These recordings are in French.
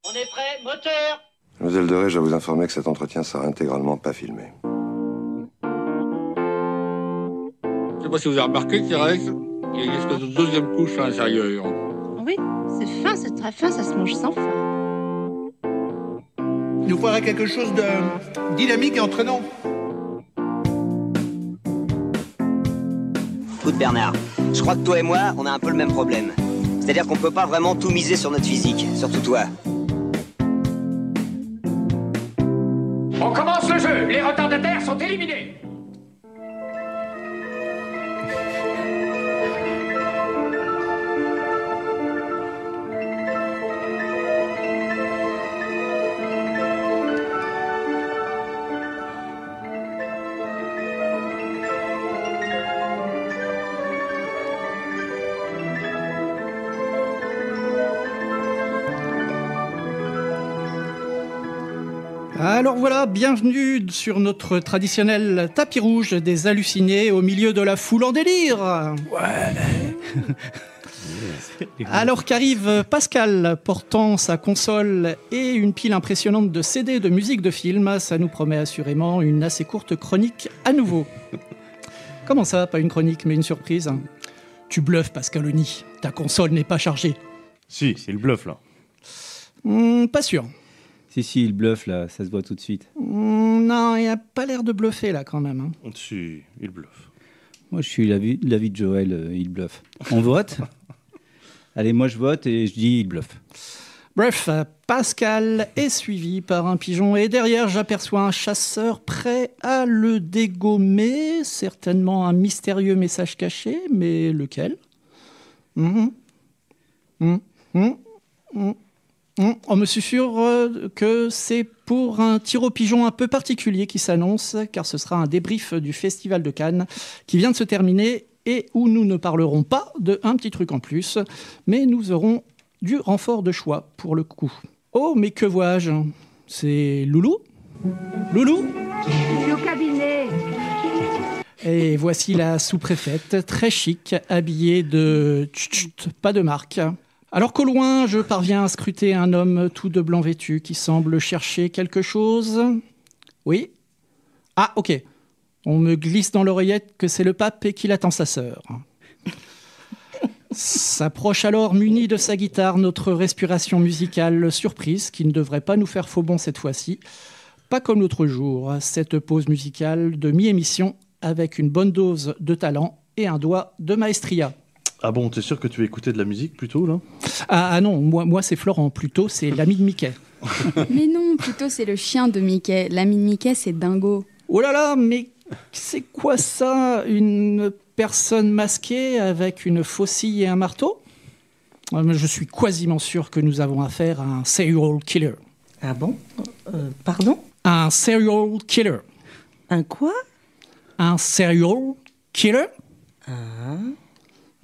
On est prêt, moteur! Mademoiselle Doré, je dois vous informer que cet entretien sera intégralement pas filmé. Je sais pas si vous avez remarqué, Thérèse, il y a une espèce de deuxième couche à l'intérieur. Oui, c'est fin, c'est très fin, ça se mange sans fin. Il nous faudrait quelque chose de dynamique et entraînant. Écoute Bernard, je crois que toi et moi, on a un peu le même problème. C'est-à-dire qu'on peut pas vraiment tout miser sur notre physique, surtout toi. On commence le jeu, les retardataires sont éliminés. Alors voilà, bienvenue sur notre traditionnel tapis rouge des hallucinés au milieu de la foule en délire. Ouais. Alors qu'arrive Pascal portant sa console et une pile impressionnante de CD de musique de film, ça nous promet assurément une assez courte chronique à nouveau. Comment ça, pas une chronique mais une surprise? Tu bluffes Pascaloni, ta console n'est pas chargée. Si, c'est le bluff là. Pas sûr. Si, il bluffe là, ça se voit tout de suite. Non, il n'a pas l'air de bluffer là quand même. Hein. Si, il bluffe. Moi je suis l'avis de Joël, il bluffe. On vote? Allez, moi je vote et je dis il bluffe. Bref, Pascal est suivi par un pigeon et derrière j'aperçois un chasseur prêt à le dégommer. Certainement un mystérieux message caché, mais lequel? On me susurre que c'est pour un tir au pigeon un peu particulier qui s'annonce, car ce sera un débrief du Festival de Cannes qui vient de se terminer et où nous ne parlerons pas de un petit truc en plus, mais nous aurons du renfort de choix pour le coup. Oh, mais que vois-je? C'est Loulou? Loulou? Je suis au cabinet. Et voici la sous-préfète, très chic, habillée de... pas de marque. Alors qu'au loin, je parviens à scruter un homme tout de blanc vêtu qui semble chercher quelque chose. Oui? Ah, ok. On me glisse dans l'oreillette que c'est le pape et qu'il attend sa sœur. S'approche alors muni de sa guitare notre respiration musicale surprise qui ne devrait pas nous faire faux bond cette fois-ci. Pas comme l'autre jour, cette pause musicale de mi-émission avec une bonne dose de talent et un doigt de maestria. Ah bon, t'es sûr que tu veux écouter de la musique plutôt là? Ah non, moi c'est Florent, plutôt c'est l'ami de Mickey. Mais non, plutôt c'est le chien de Mickey. L'ami de Mickey c'est Dingo. Oh là là, mais c'est quoi ça? Une personne masquée avec une faucille et un marteau? Je suis quasiment sûr que nous avons affaire à un serial killer. Ah bon? Pardon? Un serial killer. Un quoi? Un serial killer? Ah...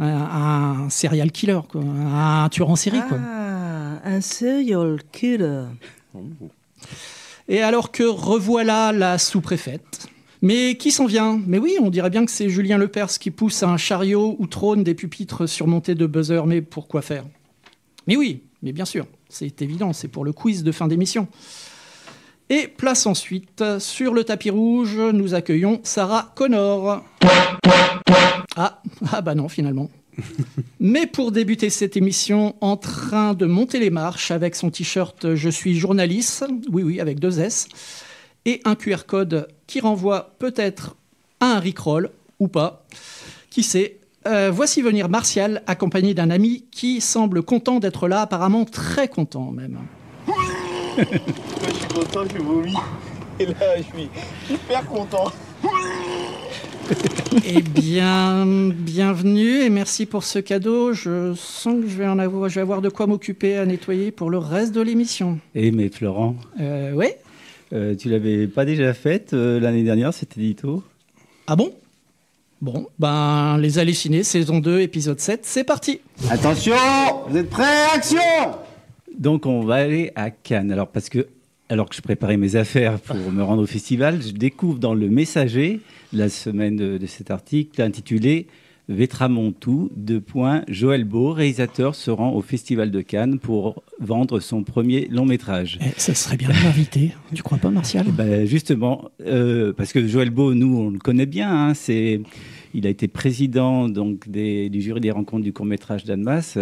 Un serial killer, quoi. Un tueur en série, quoi. Ah, un serial killer. Et alors que revoilà la sous-préfète. Mais qui s'en vient? Mais oui, on dirait bien que c'est Julien Lepers qui pousse un chariot où trônent des pupitres surmontés de buzzers. Mais pourquoi faire? Mais oui, mais bien sûr, c'est évident, c'est pour le quiz de fin d'émission. Et place ensuite, sur le tapis rouge, nous accueillons Sarah Connor. Ah bah non, finalement. Mais pour débuter cette émission, en train de monter les marches avec son t-shirt « Je suis journaliste », oui, avec 2 S, et un QR code qui renvoie peut-être à un Rickroll, ou pas, qui sait. Voici venir Martial, accompagné d'un ami qui semble content d'être là, apparemment très content même. Je suis content, je vomis. Et là, je suis hyper content. Eh bien, bienvenue et merci pour ce cadeau. Je sens que je vais avoir de quoi m'occuper à nettoyer pour le reste de l'émission. Eh mais Florent, oui. Tu l'avais pas déjà faite l'année dernière, cet édito? Ah bon? Bon, ben les hallucinés, saison 2, épisode 7, c'est parti. Attention, vous êtes prêts? Action! Donc on va aller à Cannes. Alors que je préparais mes affaires pour me rendre au festival, je découvre dans le Messager la semaine de cet article intitulé Vetramontou, Joël Beau, réalisateur, se rend au Festival de Cannes pour vendre son premier long métrage. Ça serait bien de l'inviter, tu crois pas, Martial ? Justement, parce que Joël Beau, nous, on le connaît bien. Hein, il a été président donc, du jury des rencontres du court-métrage d'Annemasse,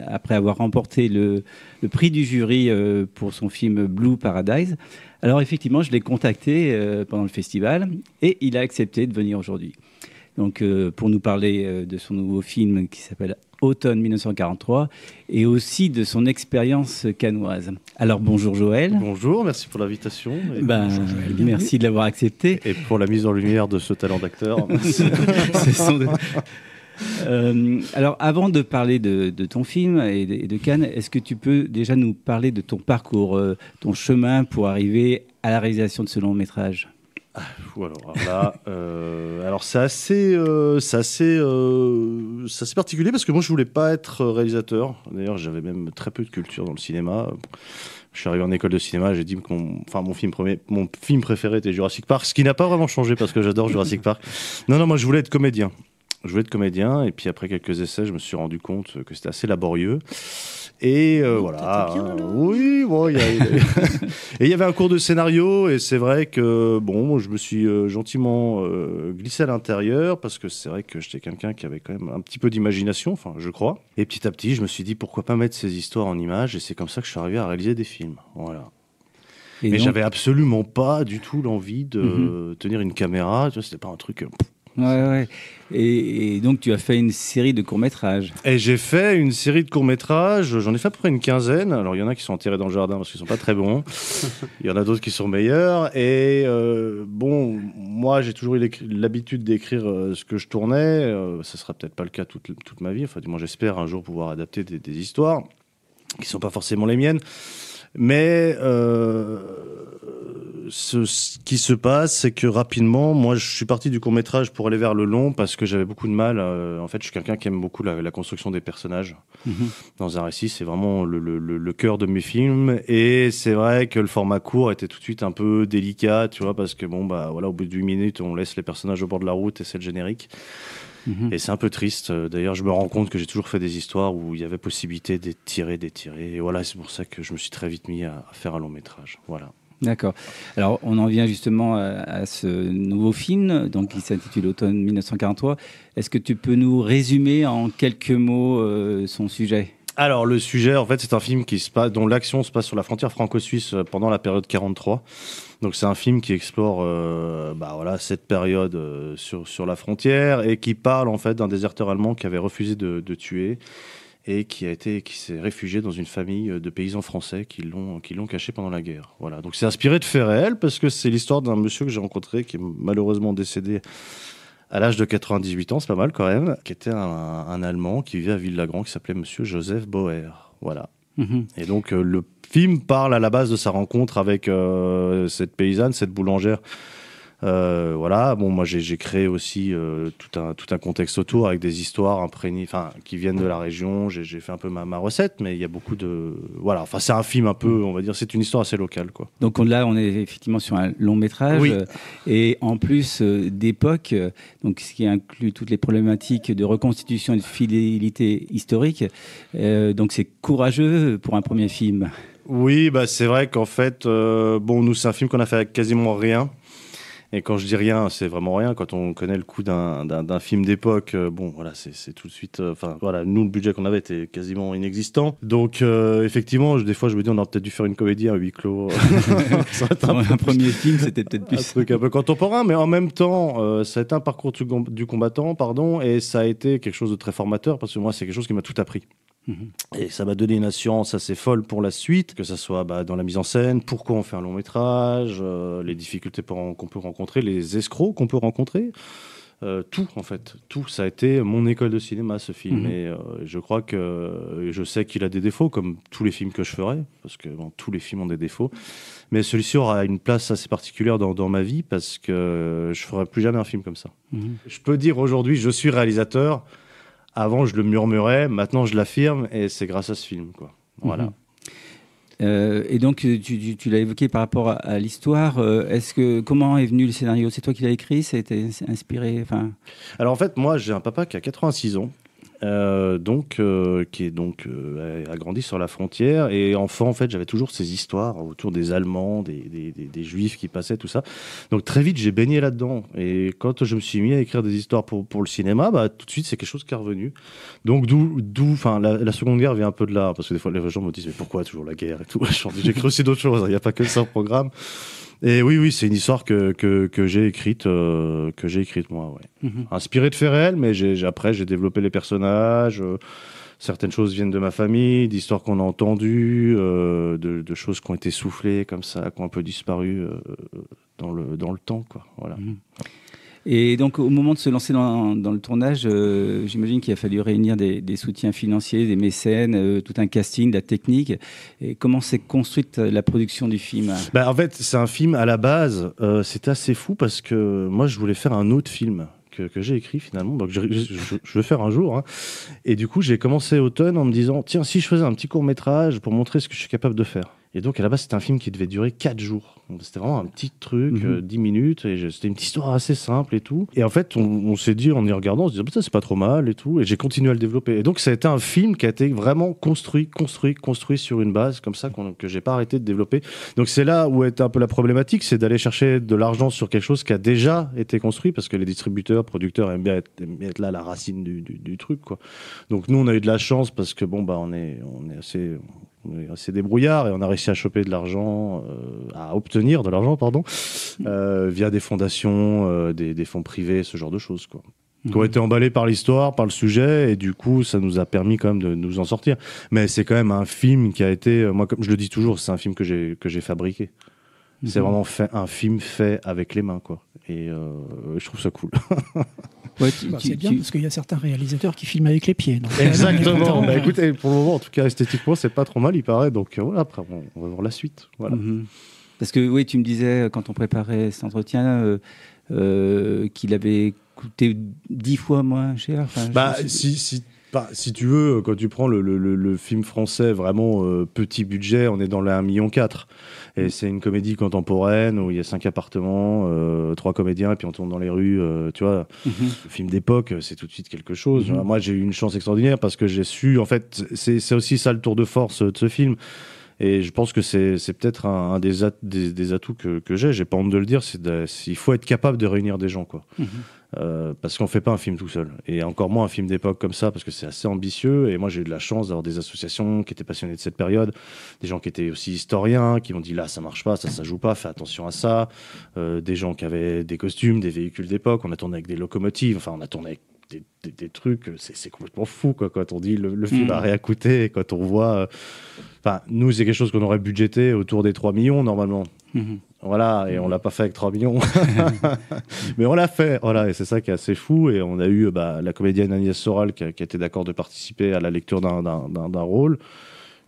après avoir remporté le prix du jury pour son film Blue Paradise. Alors effectivement, je l'ai contacté pendant le festival et il a accepté de venir aujourd'hui. Donc, pour nous parler de son nouveau film qui s'appelle Automne 1943 et aussi de son expérience cannoise. Alors, bonjour Joël. Bonjour, merci pour l'invitation. Bonjour Joël, merci de l'avoir accepté. Et pour la mise en lumière de ce talent d'acteur. Alors, avant de parler de ton film et de Cannes, est-ce que tu peux déjà nous parler de ton parcours, ton chemin pour arriver à la réalisation de ce long métrage ? Alors c'est assez particulier parce que moi je voulais pas être réalisateur. D'ailleurs j'avais même très peu de culture dans le cinéma. Je suis arrivé en école de cinéma, j'ai dit que mon film préféré était Jurassic Park, ce qui n'a pas vraiment changé parce que j'adore Jurassic Park. Non, moi je voulais être comédien. Et puis après quelques essais, je me suis rendu compte que c'était assez laborieux. Et voilà. Oui, bon, et il y avait un cours de scénario, et c'est vrai que je me suis gentiment glissé à l'intérieur parce que c'est vrai que j'étais quelqu'un qui avait quand même un petit peu d'imagination, enfin, je crois. Et petit à petit, je me suis dit pourquoi pas mettre ces histoires en images, et c'est comme ça que je suis arrivé à réaliser des films. Voilà. Mais j'avais absolument pas du tout l'envie de tenir une caméra. Tu vois, c'était pas un truc. Ouais. Et donc, tu as fait une série de courts-métrages. Et j'ai fait une série de courts-métrages. J'en ai fait à peu près une quinzaine. Alors, il y en a qui sont enterrés dans le jardin parce qu'ils sont pas très bons. Il y en a d'autres qui sont meilleurs. Et moi, j'ai toujours eu l'habitude d'écrire ce que je tournais. Ça sera peut-être pas le cas toute ma vie. Enfin, du moins, j'espère un jour pouvoir adapter des histoires qui sont pas forcément les miennes. Mais ce qui se passe, c'est que rapidement, moi, je suis parti du court-métrage pour aller vers le long parce que j'avais beaucoup de mal. En fait, je suis quelqu'un qui aime beaucoup la construction des personnages. Dans un récit, c'est vraiment le cœur de mes films. Et c'est vrai que le format court était tout de suite un peu délicat, tu vois, parce que au bout de 8 minutes, on laisse les personnages au bord de la route et c'est le générique. Et c'est un peu triste. D'ailleurs, je me rends compte que j'ai toujours fait des histoires où il y avait possibilité d'étirer. Et voilà, c'est pour ça que je me suis très vite mis à faire un long métrage. Voilà. D'accord. Alors, on en vient justement à ce nouveau film, donc qui s'intitule Automne 1943. Est-ce que tu peux nous résumer en quelques mots son sujet ? Alors, le sujet, en fait, c'est un film dont l'action se passe sur la frontière franco-suisse pendant la période 43. Donc, c'est un film qui explore cette période sur la frontière et qui parle, en fait, d'un déserteur allemand qui avait refusé de tuer et qui s'est réfugié dans une famille de paysans français qui l'ont caché pendant la guerre. Voilà. Donc, c'est inspiré de faits réels parce que c'est l'histoire d'un monsieur que j'ai rencontré qui est malheureusement décédé à l'âge de 98 ans, c'est pas mal quand même, qui était un Allemand qui vivait à Ville-Lagrand, qui s'appelait Monsieur Joseph Bauer. Voilà. Et donc, le film parle à la base de sa rencontre avec cette paysanne, cette boulangère. Moi j'ai créé aussi tout un contexte autour avec des histoires imprégnées, qui viennent de la région. J'ai fait un peu ma recette, mais il y a beaucoup de c'est un film un peu, on va dire, c'est une histoire assez locale, quoi. Donc là, on est effectivement sur un long métrage, oui. Et en plus d'époque, donc ce qui inclut toutes les problématiques de reconstitution et de fidélité historique. Donc c'est courageux pour un premier film. Oui, c'est vrai qu'en fait, nous c'est un film qu'on a fait avec quasiment rien. Et quand je dis rien, c'est vraiment rien. Quand on connaît le coût d'un film d'époque, c'est tout de suite. Nous, le budget qu'on avait était quasiment inexistant. Donc, effectivement, des fois, je me dis, on aurait peut-être dû faire une comédie à huis clos. Un premier film, c'était peut-être plus. Un truc un peu contemporain, mais en même temps, ça a été un parcours du combattant, et ça a été quelque chose de très formateur parce que moi, c'est quelque chose qui m'a tout appris. Et ça m'a donné une assurance assez folle pour la suite, que ça soit dans la mise en scène, pourquoi on fait un long métrage, les difficultés qu'on peut rencontrer, les escrocs qu'on peut rencontrer, tout en fait, tout. Ça a été mon école de cinéma, ce film. Et je crois je sais qu'il a des défauts, comme tous les films que je ferai, parce que tous les films ont des défauts, mais celui-ci aura une place assez particulière dans ma vie, parce que je ferai plus jamais un film comme ça. Je peux dire aujourd'hui, je suis réalisateur. Avant, je le murmurais, maintenant je l'affirme, et c'est grâce à ce film, quoi. Voilà. Et donc, tu l'as évoqué par rapport à l'histoire. Comment est venu le scénario? C'est toi qui l'as écrit? Ça a été inspiré? Alors en fait, moi, j'ai un papa qui a 86 ans. Qui a grandi sur la frontière, et enfant en fait j'avais toujours ces histoires autour des Allemands, des Juifs qui passaient, tout ça. Donc très vite j'ai baigné là-dedans, et quand je me suis mis à écrire des histoires pour le cinéma, tout de suite c'est quelque chose qui est revenu. Donc la Seconde Guerre vient un peu de là, parce que des fois les gens me disent mais pourquoi toujours la guerre et tout. J'ai écrit aussi d'autres choses, il n'y a pas que ça au programme. Et oui, c'est une histoire que j'ai écrite, moi, ouais. Inspiré de faits réels, mais après j'ai développé les personnages. Certaines choses viennent de ma famille, d'histoires qu'on a entendues, de choses qui ont été soufflées comme ça, qui ont un peu disparu dans le temps, quoi. Voilà. Et donc, au moment de se lancer dans le tournage, j'imagine qu'il a fallu réunir des soutiens financiers, des mécènes, tout un casting, de la technique. Et comment s'est construite la production du film? En fait, c'est un film à la base. C'était assez fou parce que moi, je voulais faire un autre film que j'ai écrit finalement, donc je vais faire un jour. Hein. Et du coup, j'ai commencé automne en me disant, tiens, si je faisais un petit court-métrage pour montrer ce que je suis capable de faire. Et donc, à la base, c'était un film qui devait durer 4 jours. Donc, c'était vraiment un petit truc, 10 minutes, et c'était une petite histoire assez simple et tout. Et en fait, on s'est dit, en y regardant, on se dit, ça, c'est pas trop mal et tout. Et j'ai continué à le développer. Et donc, ça a été un film qui a été vraiment construit sur une base comme ça, que j'ai pas arrêté de développer. Donc, c'est là où est un peu la problématique, c'est d'aller chercher de l'argent sur quelque chose qui a déjà été construit, parce que les distributeurs, producteurs aiment bien être là à la racine du truc, quoi. Donc, nous, on a eu de la chance parce que, on est assez débrouillard, et on a réussi à choper de l'argent, à obtenir de l'argent, via des fondations, des fonds privés, ce genre de choses, quoi. Qui ont été emballés par l'histoire, par le sujet, et du coup, ça nous a permis quand même de nous en sortir. Mais c'est quand même un film qui a été, moi, comme je le dis toujours, c'est un film que j'ai fabriqué. C'est vraiment un film fait avec les mains, quoi. Et je trouve ça cool. Ouais, c'est bien parce qu'il y a certains réalisateurs qui filment avec les pieds. Donc exactement. Écoutez, pour le moment, en tout cas, esthétiquement, c'est pas trop mal, il paraît. Donc voilà, après, on va voir la suite. Voilà. Parce que oui, tu me disais quand on préparait cet entretien qu'il avait coûté 10 fois moins cher. Si tu veux, quand tu prends le film français vraiment petit budget, on est dans les 1,4 million. Et c'est une comédie contemporaine où il y a 5 appartements, 3 comédiens, et puis on tourne dans les rues, tu vois. Le film d'époque, c'est tout de suite quelque chose. Moi, j'ai eu une chance extraordinaire parce que j'ai su, en fait, c'est aussi ça le tour de force de ce film. Et je pense que c'est peut-être un des atouts que j'ai pas honte de le dire, il faut être capable de réunir des gens, quoi. Parce qu'on fait pas un film tout seul, et encore moins un film d'époque comme ça, parce que c'est assez ambitieux. Et moi, j'ai eu de la chance d'avoir des associations qui étaient passionnées de cette période, des gens qui étaient aussi historiens, qui m'ont dit là ça marche pas, ça joue pas, fais attention à ça, des gens qui avaient des costumes, des véhicules d'époque. On a tourné avec des locomotives, on a tourné avec des trucs, c'est complètement fou, quoi, quand on dit le film a rien coûté, et quand on voit nous, c'est quelque chose qu'on aurait budgété autour des 3 millions normalement. Voilà, et on l'a pas fait avec 3 millions. Mais on l'a fait, voilà, et c'est ça qui est assez fou. Et on a eu la comédienne Agnès Soral qui a été d'accord de participer à la lecture d'un rôle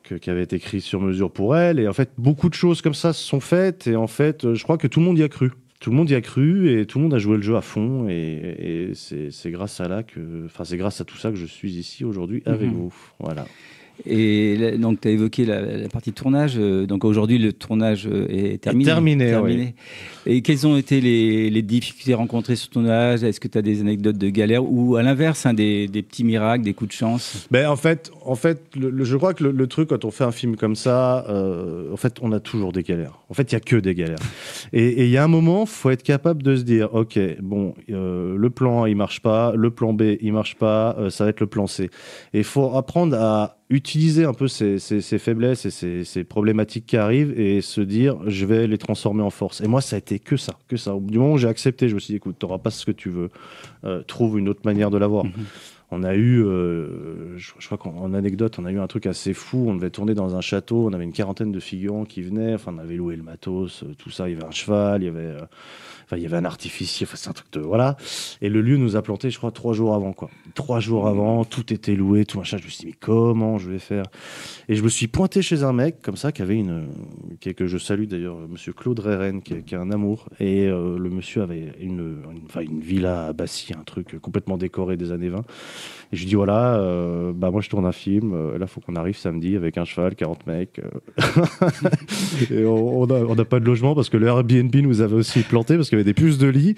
qui avait été écrit sur mesure pour elle. Et en fait, beaucoup de choses comme ça se sont faites, et en fait, je crois que tout le monde y a cru. Tout le monde y a cru, et tout le monde a joué le jeu à fond, et c'est grâce à c'est grâce à tout ça que je suis ici aujourd'hui avec vous. Voilà. Et donc, tu as évoqué la partie tournage. Donc, aujourd'hui, le tournage est terminé. Oui. Et quelles ont été les difficultés rencontrées sur ton tournage? Est-ce que tu as des anecdotes de galère, ou à l'inverse, des petits miracles, des coups de chance? En fait, je crois que le truc, quand on fait un film comme ça, en fait, on a toujours des galères. En fait, il n'y a que des galères. Et il y a un moment, il faut être capable de se dire, OK, bon, le plan A, il marche pas, le plan B, il marche pas, ça va être le plan C. Et il faut apprendre à utiliser un peu ces faiblesses et ces problématiques qui arrivent, et se dire, je vais les transformer en force. Et moi, ça a été que ça. Du moment où j'ai accepté, je me suis dit, écoute, t'auras pas ce que tu veux, trouve une autre manière de l'avoir. On a eu, je crois qu'en anecdote, on a eu un truc assez fou. On devait tourner dans un château, on avait une 40aine de figurants qui venaient, on avait loué le matos, tout ça, il y avait un cheval, il y avait un artificier, c'est un truc de... Voilà. Et le lieu nous a planté, je crois, 3 jours avant, quoi. 3 jours avant, tout était loué, tout machin. Je me suis dit, mais comment je vais faire? Et je me suis pointé chez un mec, comme ça, qui avait une que je salue d'ailleurs, monsieur Claude Reren, qui est un amour. Et le monsieur avait une villa à Bassy, un truc complètement décoré des années 20. Et je lui dis voilà, moi je tourne un film, là il faut qu'on arrive samedi avec un cheval, 40 mecs. Et on n'a pas de logement parce que le Airbnb nous avait aussi planté parce qu'il y avait des puces de lit.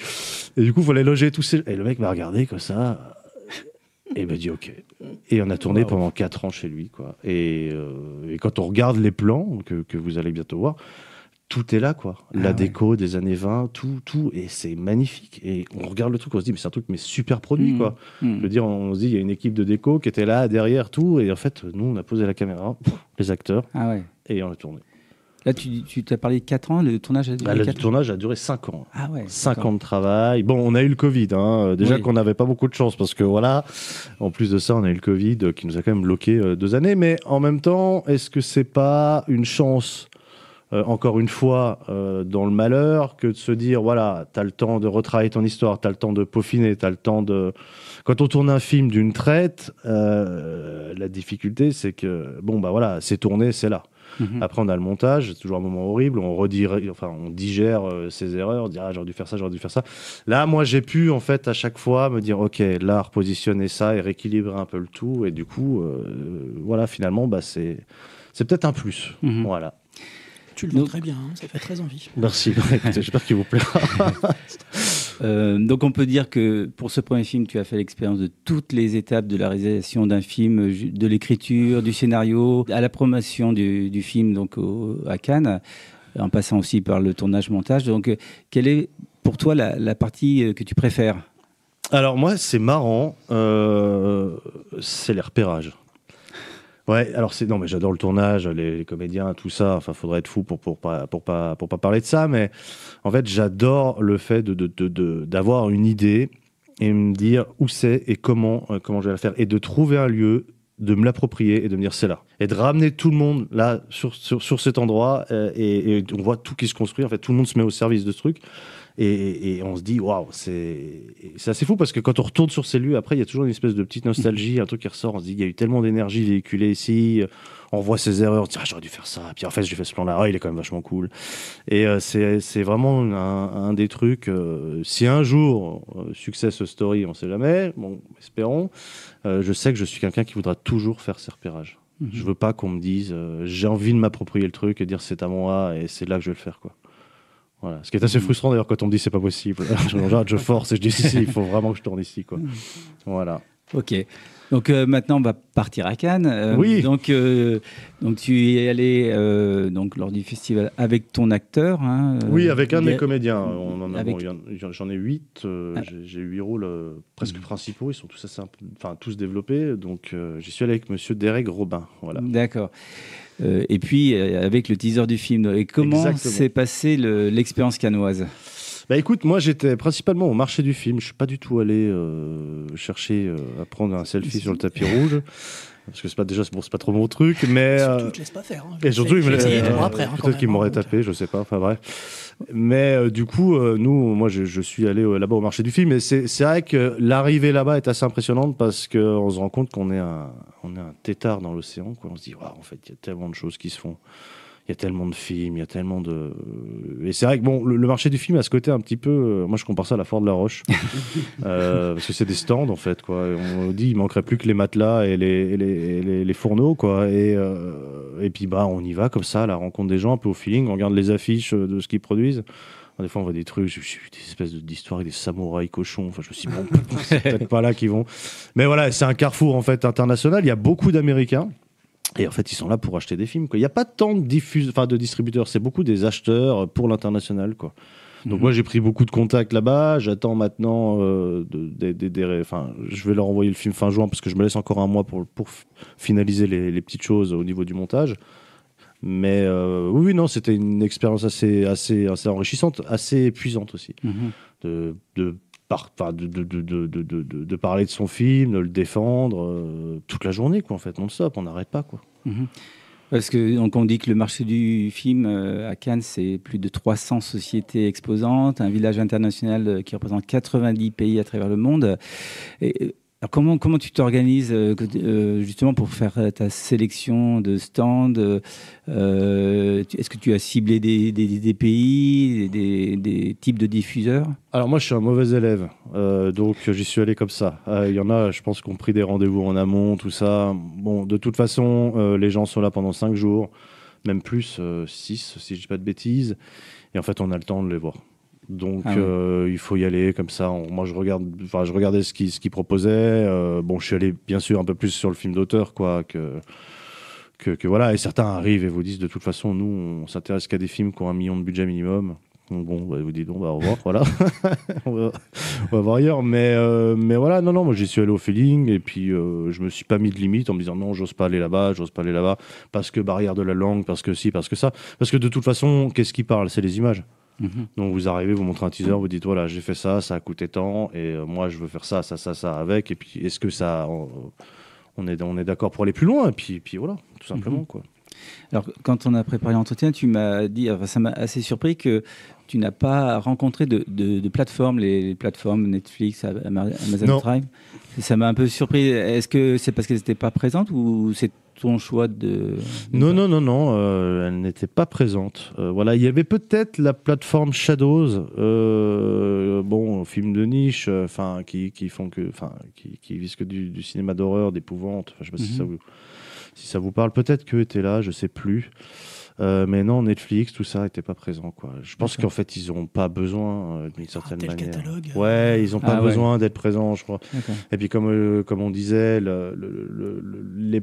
Et du coup, il fallait loger tous ces... Et le mec m'a regardé comme ça. Et il m'a dit OK. Et on a tourné pendant 4 ans chez lui, quoi. Et quand on regarde les plans que vous allez bientôt voir, tout est là, quoi. La déco des années 20, tout, et c'est magnifique. Et on regarde le truc, on se dit, mais c'est un truc, mais super produit, quoi. Je veux dire, on se dit, il y a une équipe de déco qui était là, derrière, tout. Et en fait, nous, on a posé la caméra, les acteurs, et on a tourné. Là, tu t'as parlé de 4 ans, le tournage a duré 4 ans. Le tournage a duré 5 ans. Ah ouais. 5 ans de travail. Bon, on a eu le Covid, hein. Déjà qu'on n'avait pas beaucoup de chance, parce que voilà, en plus de ça, on a eu le Covid qui nous a quand même bloqué 2 années. Mais en même temps, est-ce que c'est pas une chance, encore une fois, dans le malheur, que de se dire, voilà, t'as le temps de retravailler ton histoire, t'as le temps de peaufiner, t'as le temps de... Quand on tourne un film d'une traite, la difficulté, c'est que, voilà, c'est tourné, c'est là. Après, on a le montage, c'est toujours un moment horrible, on digère ses erreurs, on dit j'aurais dû faire ça, j'aurais dû faire ça. Là, moi, j'ai pu, en fait, à chaque fois, me dire, OK, là, repositionner ça et rééquilibrer un peu le tout. Et du coup, voilà, finalement, c'est peut-être un plus. Voilà. Tu le vends très bien, hein, ça fait très envie. Merci, écoutez, j'espère qu'il vous plaira. Donc on peut dire que pour ce premier film, tu as fait l'expérience de toutes les étapes de la réalisation d'un film, de l'écriture, du scénario, à la promotion du film donc à Cannes, en passant aussi par le tournage-montage. Donc quelle est pour toi la partie que tu préfères ? Alors moi, c'est marrant, c'est les repérages. Ouais, alors non mais j'adore le tournage, les comédiens, tout ça. Enfin, faudrait être fou pour pas parler de ça, mais en fait, j'adore le fait d'avoir une idée et me dire où c'est et comment je vais la faire et de trouver un lieu, de me l'approprier et de me dire c'est là et de ramener tout le monde là sur cet endroit et on voit tout qui se construit. En fait, tout le monde se met au service de ce truc. Et on se dit, waouh, c'est assez fou parce que quand on retourne sur ces lieux, après, il y a toujours une espèce de petite nostalgie, un truc qui ressort. On se dit, il y a eu tellement d'énergie véhiculée ici. On voit ses erreurs, on se dit, j'aurais dû faire ça. Puis en fait, j'ai fait ce plan-là, il est quand même vachement cool. Et c'est vraiment un des trucs. Si un jour, success story, on sait jamais, bon, espérons, je sais que je suis quelqu'un qui voudra toujours faire ses repérages. Je veux pas qu'on me dise, j'ai envie de m'approprier le truc et dire c'est à moi et c'est là que je vais le faire, quoi. Voilà. Ce qui est assez frustrant d'ailleurs quand on me dit c'est pas possible. Je force et je dis si, il faut vraiment que je tourne ici, quoi. Voilà. Ok. Donc maintenant on va partir à Cannes. Oui. Donc tu y es allé donc lors du festival avec ton acteur. Hein, oui, avec un de mes comédiens. J'en ai 8. J'ai 8 rôles presque principaux. Ils sont tous développés. Donc j'y suis allé avec Monsieur Derek Robin. Voilà. D'accord. Et puis avec le teaser du film. Et comment s'est passée l'expérience cannoise ? Bah écoute, moi j'étais principalement au marché du film. Je suis pas du tout allé chercher à prendre un selfie sur le tapis rouge. Parce que c'est pas trop mon truc, mais surtout, il te laisse pas faire. Hein. Et surtout, peut-être qu'il m'aurait tapé, je sais pas. Enfin bref. Mais du coup, moi, je suis allé là-bas au marché du film. Et c'est vrai que l'arrivée là-bas est assez impressionnante parce qu'on se rend compte qu'on est un tétard dans l'océan, quoi. On se dit, waouh, en fait, il y a tellement de choses qui se font. Il y a tellement de films, il y a tellement de... Et c'est vrai que bon, le marché du film a ce côté un petit peu... moi, je compare ça à la Foire de la Roche. Parce que c'est des stands, en fait, quoi. Et on dit il manquerait plus que les matelas et les fourneaux, quoi. Et puis, on y va comme ça, à la rencontre des gens, un peu au feeling. On regarde les affiches de ce qu'ils produisent. Des fois, on voit des trucs, j'ai vu des espèces d'histoires avec des samouraïs cochons. Enfin, je me suis dit, bon, c'est peut-être pas là qu'ils vont. Mais voilà, c'est un carrefour, en fait, international. Il y a beaucoup d'Américains. Et en fait, ils sont là pour acheter des films, quoi. Il n'y a pas tant de distributeurs, c'est beaucoup des acheteurs pour l'international, quoi. Donc moi, j'ai pris beaucoup de contacts là-bas. J'attends maintenant, je vais leur envoyer le film fin juin parce que je me laisse encore un mois pour finaliser les petites choses au niveau du montage. Mais oui, non, c'était une expérience assez enrichissante, assez épuisante aussi. De parler de son film, de le défendre toute la journée, quoi, en fait, non-stop, on n'arrête pas, quoi. Parce que donc on dit que le marché du film à Cannes, c'est plus de 300 sociétés exposantes, un village international qui représente 90 pays à travers le monde. Et Alors comment tu t'organises justement pour faire ta sélection de stands est-ce que tu as ciblé des pays, des types de diffuseurs? Alors moi je suis un mauvais élève, donc j'y suis allé comme ça. Il y en a, je pense, qui ont pris des rendez-vous en amont, tout ça. Bon, de toute façon, les gens sont là pendant 5 jours, même plus, 6 si je dis pas de bêtises. Et en fait on a le temps de les voir. Donc il faut y aller comme ça. Moi je regardais ce qu'ils proposaient. Bon, je suis allé bien sûr un peu plus sur le film d'auteur, quoi, que voilà. Et certains arrivent et vous disent de toute façon, nous on s'intéresse qu'à des films qui ont 1 million de budget minimum. Donc bon, vous dites au revoir, voilà. on va voir ailleurs. Mais voilà, non, moi j'y suis allé au feeling et puis je me suis pas mis de limite en me disant non, j'ose pas aller là-bas, parce que barrière de la langue, parce que ci, parce que ça. Parce que de toute façon, qu'est-ce qui parle? C'est les images. Donc vous arrivez, vous montrez un teaser, vous dites voilà, j'ai fait ça a coûté tant et moi je veux faire ça avec, et puis est-ce que on est d'accord pour aller plus loin, et puis voilà, tout simplement quoi. Alors quand on a préparé l'entretien, tu m'as dit, enfin, ça m'a assez surpris que tu n'as pas rencontré de plateformes, les plateformes Netflix, Amazon Prime. Ça m'a un peu surpris. Est-ce que c'est parce qu'elles n'étaient pas présentes ou c'est ton choix de... Non, elle n'était pas présente. Voilà, il y avait peut-être la plateforme Shadows, bon, film de niche, qui visent que du cinéma d'horreur, d'épouvante. Je sais pas si ça vous parle. Peut-être qu'eux étaient là, je sais plus. Mais non, Netflix, tout ça n'était pas présent, quoi. Je pense qu'en fait, ils n'ont pas besoin d'une certaine manière. Catalogue. Ouais, ils n'ont pas besoin d'être présents, je crois. D'accord. Et puis, comme on disait, les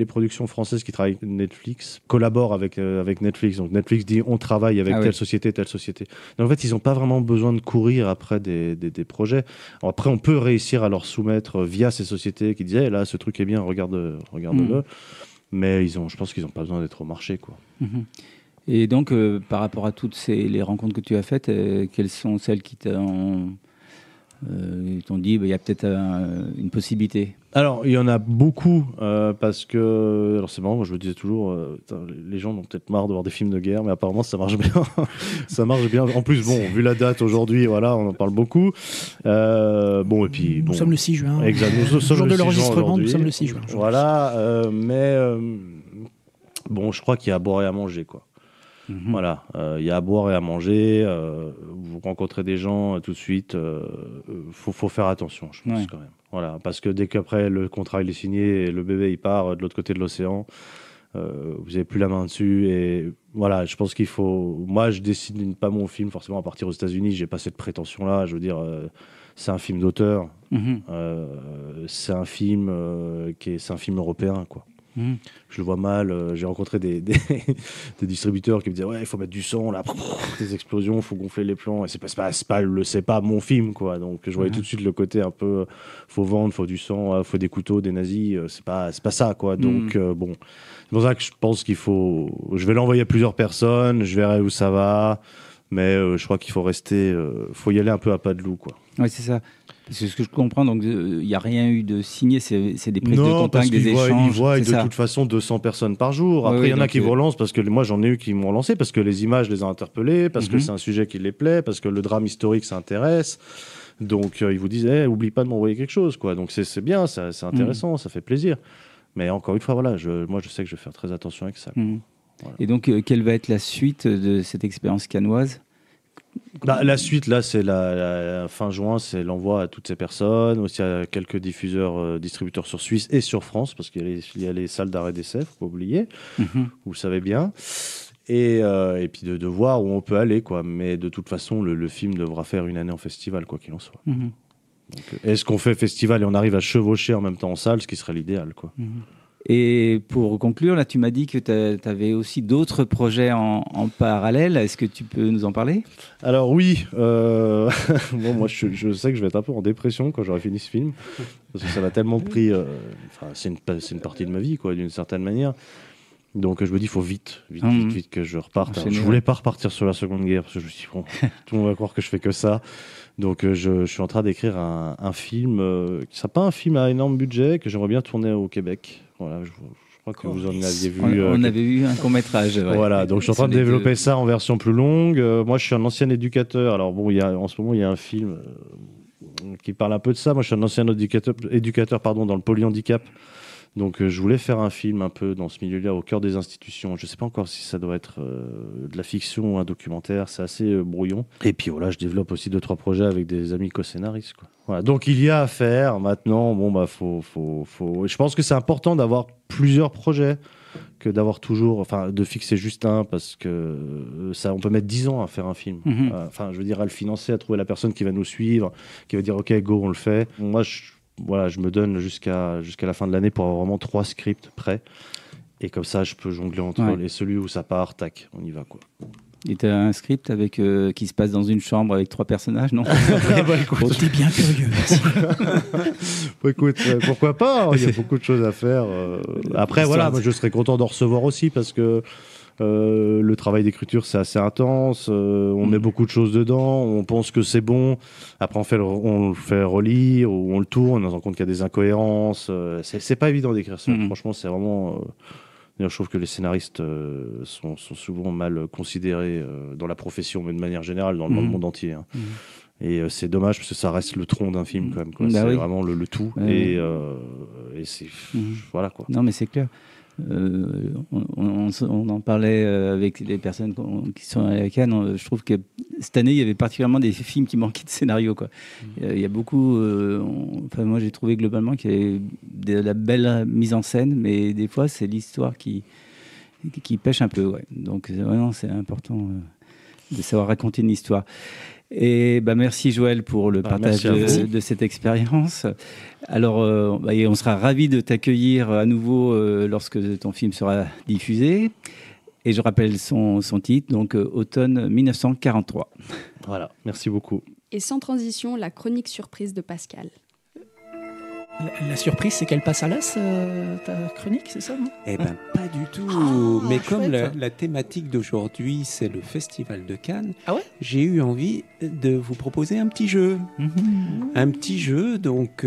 productions françaises qui travaillent avec Netflix collaborent avec Netflix. Donc, Netflix dit on travaille avec telle société. Donc, en fait, ils n'ont pas vraiment besoin de courir après des projets. Alors, après, on peut réussir à leur soumettre via ces sociétés qui disaient là, ce truc est bien, regarde-le. Mais je pense qu'ils n'ont pas besoin d'être au marché, quoi. Et donc, par rapport à toutes les rencontres que tu as faites, quelles sont celles qui t'ont dit il y a peut-être une possibilité? Alors, il y en a beaucoup, parce que... Alors, c'est marrant, moi, je me disais toujours, les gens ont peut-être marre de voir des films de guerre, mais apparemment, ça marche bien. Ça marche bien. En plus, bon, vu la date aujourd'hui, voilà, on en parle beaucoup. Bon, et puis... Nous sommes le 6 juin. Exact. Le jour de l'enregistrement, nous sommes le 6 juin. Voilà, mais... bon, je crois qu'il y a à boire et à manger, quoi. Voilà, il y a à boire et à manger. Vous rencontrez des gens tout de suite. Faut faire attention, je pense, quand même. Voilà, parce que dès qu'après le contrat il est signé et le bébé il part de l'autre côté de l'océan, vous n'avez plus la main dessus. Et voilà, je pense qu'il faut. Moi, je dessine pas mon film forcément à partir aux États-Unis. J'ai pas cette prétention-là. Je veux dire, c'est un film d'auteur. C'est un film c'est un film européen, quoi. Je le vois mal. J'ai rencontré des distributeurs qui me disaient ouais, il faut mettre du son là, des explosions, il faut gonfler les plans. Et c'est pas mon film, quoi. Donc je voyais tout de suite le côté un peu faut vendre, faut du son, faut des couteaux, des nazis. C'est pas ça, quoi. Donc bon, c'est pour ça que je pense qu'il faut. Je vais l'envoyer à plusieurs personnes. Je verrai où ça va. Mais je crois qu'il faut rester. Faut y aller un peu à pas de loup, quoi. Oui, c'est ça. C'est ce que je comprends, donc il n'y a rien eu de signé, c'est des prises de contact, des échanges. Ils voient de toute façon 200 personnes par jour. Après, il y en a qui vous relancent, parce que moi j'en ai eu qui m'ont relancé, parce que les images les ont interpellés, parce que c'est un sujet qui les plaît, parce que le drame historique ça intéresse. Donc ils vous disent, oublie pas de m'envoyer quelque chose, quoi. Donc c'est bien, c'est intéressant, ça fait plaisir. Mais encore une fois, voilà, moi je sais que je vais faire très attention avec ça. Voilà. Et donc, quelle va être la suite de cette expérience cannoise ? La suite, là, c'est la fin juin, c'est l'envoi à toutes ces personnes, aussi à quelques diffuseurs, distributeurs sur Suisse et sur France, parce qu'il y a les salles d'arrêt d'essai, faut pas oublier, vous savez bien. Et puis de voir où on peut aller, quoi. Mais de toute façon, le film devra faire une année en festival, quoi qu'il en soit. Donc, est-ce qu'on fait festival et on arrive à chevaucher en même temps en salle, ce qui serait l'idéal, quoi. Et pour conclure, là, tu m'as dit que tu avais aussi d'autres projets en parallèle. Est-ce que tu peux nous en parler ? Alors oui, bon, moi je sais que je vais être un peu en dépression quand j'aurai fini ce film, parce que ça m'a tellement pris. C'est une partie de ma vie, quoi, d'une certaine manière. Donc je me dis, il faut vite que je reparte. Alors, je voulais pas repartir sur la Seconde Guerre, parce que je me suis dit, bon, tout le monde va croire que je fais que ça. Donc je suis en train d'écrire un film qui sera pas un film à énorme budget, que j'aimerais bien tourner au Québec. Voilà, je crois que vous en aviez vu. On avait vu un court-métrage. Ouais. Voilà, donc je suis en train de développer ça en version plus longue. Moi, je suis un ancien éducateur. Alors bon, en ce moment, il y a un film parle un peu de ça. Moi, je suis un ancien éducateur dans le polyhandicap. Donc, je voulais faire un film un peu dans ce milieu-là, au cœur des institutions. Je ne sais pas encore si ça doit être de la fiction ou un documentaire. C'est assez brouillon. Et puis voilà, je développe aussi 2-3 projets avec des amis co-scénaristes, quoi. Voilà. Donc, il y a à faire. Maintenant, je pense que c'est important d'avoir plusieurs projets que d'avoir toujours, de fixer juste un, parce que ça, on peut mettre 10 ans à faire un film. Je veux dire, à le financer, à trouver la personne qui va nous suivre, qui va dire OK, go, on le fait. Moi, je me donne jusqu'à la fin de l'année pour avoir vraiment 3 scripts prêts. Et comme ça, je peux jongler entre celui où ça part, tac, on y va, quoi. Et t'as un script avec qui se passe dans une chambre avec 3 personnages, non? Écoute, t'es bien curieux. Écoute, pourquoi pas? Il y a beaucoup de choses à faire. Après, voilà, moi, je serais content d'en recevoir aussi parce que le travail d'écriture, c'est assez intense. On met beaucoup de choses dedans. On pense que c'est bon. Après, on le fait relire ou on le tourne. On se rend compte qu'il y a des incohérences. C'est pas évident d'écrire ça. Franchement, c'est vraiment... D'ailleurs, je trouve que les scénaristes sont souvent mal considérés dans la profession, mais de manière générale dans le monde entier. Hein. Et c'est dommage parce que ça reste le tronc d'un film quand même. Quoi. C'est vraiment le tout. Et c'est voilà quoi. Non, mais c'est clair. On en parlait avec les personnes qui sont à la Cannes. Je trouve que cette année, il y avait particulièrement des films qui manquaient de scénario, quoi. Il y a beaucoup. Moi, j'ai trouvé globalement qu'il y avait de la belle mise en scène, mais des fois, c'est l'histoire qui pêche un peu. Ouais. Donc, vraiment, c'est important de savoir raconter une histoire. Et merci Joël pour le partage de cette expérience. Alors, on sera ravis de t'accueillir à nouveau lorsque ton film sera diffusé. Et je rappelle son titre, donc Automne 1943. Voilà, merci beaucoup. Et sans transition, la chronique surprise de Pascal. La surprise, c'est qu'elle passe à l'as, ta chronique, c'est ça, non? Eh bien, pas du tout. Mais comme la thématique d'aujourd'hui, c'est le Festival de Cannes, j'ai eu envie de vous proposer un petit jeu. Un petit jeu, donc,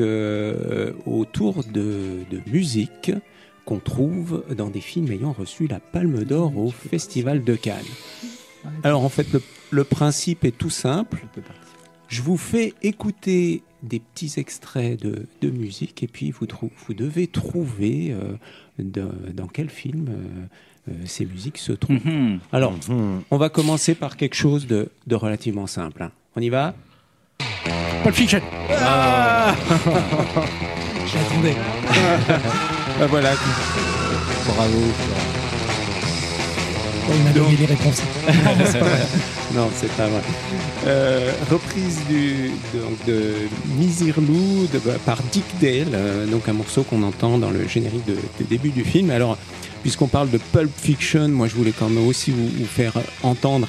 autour de musique qu'on trouve dans des films ayant reçu la Palme d'Or au Festival de Cannes. Alors, en fait, le principe est tout simple. Je vous fais écouter des petits extraits de musique et puis vous devez trouver dans quel film ces musiques se trouvent. Alors, on va commencer par quelque chose de relativement simple. Hein. On y va? Pulp Fiction. J'attendais. Voilà. Bravo. On a donné les réponses. Non, c'est pas vrai. Reprise de Misirlou par Dick Dale, donc un morceau qu'on entend dans le générique de début du film. Alors, puisqu'on parle de Pulp Fiction, moi je voulais quand même aussi vous faire entendre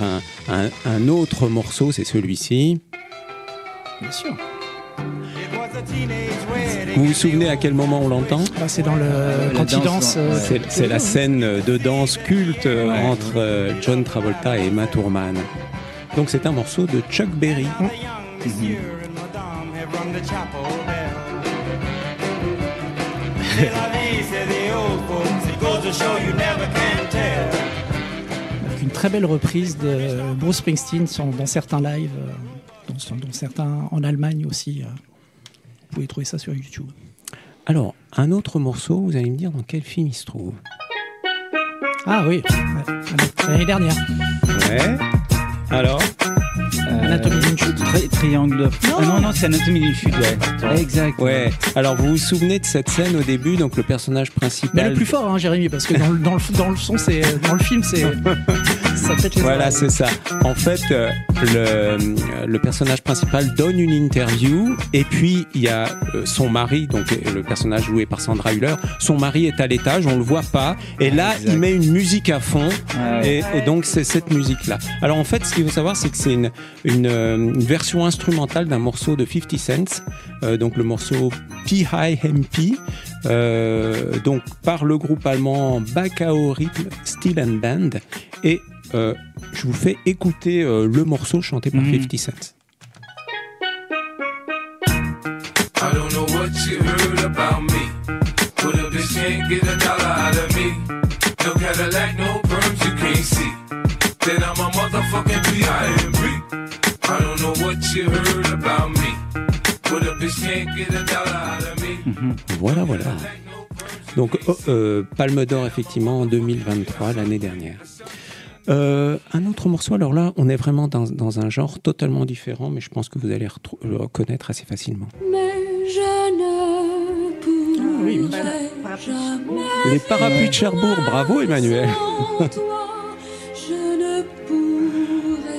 un autre morceau, c'est celui-ci. Bien sûr. Vous vous souvenez à quel moment on l'entend? C'est dans quand il danse. C'est la scène de danse culte entre John Travolta et Uma Thurman. Donc c'est un morceau de Chuck Berry. Une très belle reprise de Bruce Springsteen dans certains lives, dont certains en Allemagne aussi. Vous pouvez trouver ça sur YouTube. Alors, un autre morceau, vous allez me dire dans quel film il se trouve? Ah oui, l'année dernière. Ouais. Alors Anatomie d'une chute. Triangle. Non, c'est Anatomie d'une chute. Ouais. Exact. Ouais. Alors vous vous souvenez de cette scène au début, donc le personnage principal. Mais le plus fort, hein, Jérémy, parce que dans le son, c'est dans le film, c'est ça pète les Voilà, c'est ça. En fait, le personnage principal donne une interview et puis il y a son mari, donc le personnage joué par Sandra Hüller. Son mari est à l'étage, on le voit pas, et là il met une musique à fond, et donc c'est cette musique-là. Alors en fait, ce qu'il faut savoir, c'est que c'est une version instrumentale d'un morceau de 50 Cent, donc le morceau P.I.M.P. Donc par le groupe allemand Bakao Rhythm Steel and Band, et je vous fais écouter le morceau chanté par 50 Cent. I don't know what you heard about me, but a bitch can't get $1 out of me. No Cadillac, no perms you can't see. Then I'm a motherfucking P.I.M.P. I don't know what you heard about me, but Voilà. Donc, Palme d'Or, effectivement, en 2023, l'année dernière. Un autre morceau, alors là, on est vraiment dans un genre totalement différent, mais je pense que vous allez le reconnaître assez facilement. Mais je ne pourrai jamais. Les Parapluies de Cherbourg, bravo Emmanuel.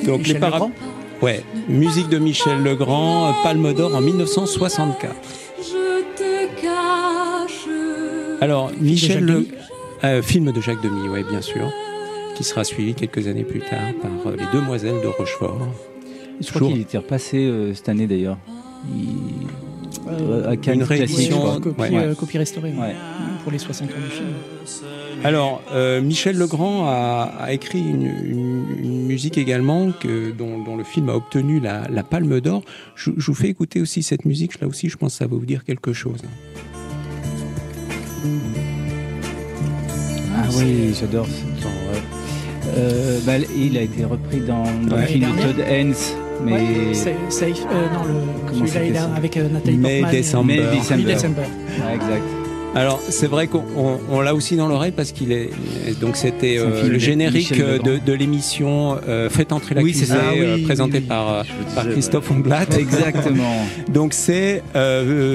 Donc les Parapluies. Ouais, musique de Michel Legrand, Palme d'Or en 1964. Alors, Michel film de Jacques Demy, ouais, bien sûr, qui sera suivi quelques années plus tard par Les Demoiselles de Rochefort. Je crois qu'il était repassé cette année d'ailleurs. À Cannes, une réédition, copie restaurée pour les 60 ans du film. Alors, Michel Legrand a écrit une musique également dont le film a obtenu la Palme d'Or. Je vous fais écouter aussi cette musique, là aussi je pense que ça va vous dire quelque chose. Ah oui, j'adore ce genre, ouais. Il a été repris dans le film de Todd Haynes. Mais celui-là il a avec Nathalie Portman. May December. Ouais, exact. Alors c'est vrai qu'on l'a aussi dans l'oreille parce qu'il est donc c'était le générique de l'émission Faites entrer l'accusé, présenté par Christophe Ondelat. Exactement. Donc c'est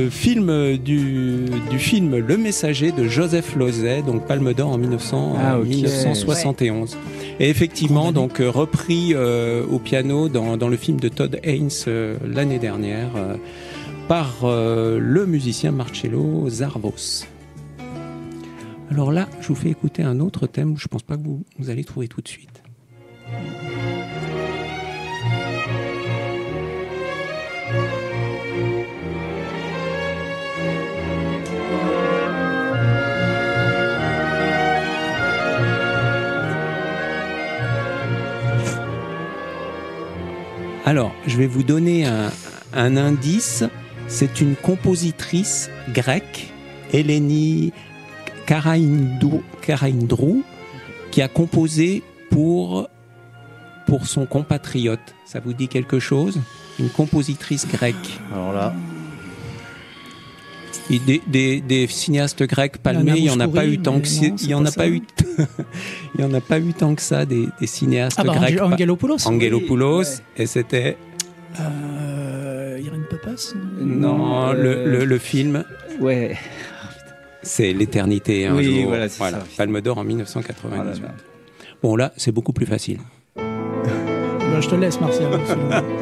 film du film Le Messager de Joseph Losey, donc Palme d'Or en 1971. Et effectivement, donc repris au piano dans le film de Todd Haynes l'année dernière par le musicien Marcello Zarvos. Alors là, je vous fais écouter un autre thème où je ne pense pas que vous allez trouver tout de suite. Alors, je vais vous donner un indice. C'est une compositrice grecque, Eleni Karaindrou, qui a composé pour son compatriote. Ça vous dit quelque chose? Une compositrice grecque. Alors là... Et des cinéastes grecs palmés, il n'y en a pas eu tant que ça. Il y en a pas eu tant que ça des cinéastes grecs. Angelopoulos, et c'était Irène Papas. Non, le film. Ouais. C'est l'éternité. Un jour. Voilà, Palme d'Or en 1998. Bon là, c'est beaucoup plus facile. Je te laisse, Martial.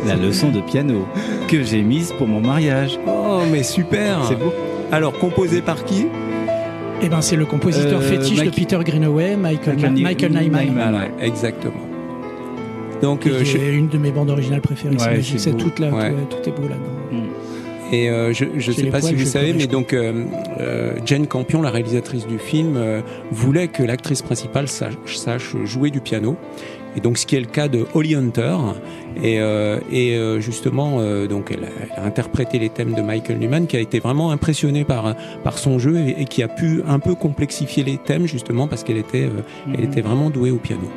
La leçon de piano que j'ai mise pour mon mariage. Oh, mais super. C'est beau. Alors, composé par qui? Eh ben, c'est le compositeur fétiche de Peter Greenaway, Michael Nyman. Ouais, exactement. Donc, c'est une de mes bandes originales préférées. C'est toute tout est beau là-dedans. Et je ne sais pas si vous savez, mais donc Jane Campion, la réalisatrice du film, voulait que l'actrice principale sache jouer du piano. Et donc, ce qui est le cas de Holly Hunter, et justement, donc elle a interprété les thèmes de Michael Nyman, qui a été vraiment impressionné par son jeu et qui a pu un peu complexifier les thèmes justement parce qu'elle était vraiment douée au piano.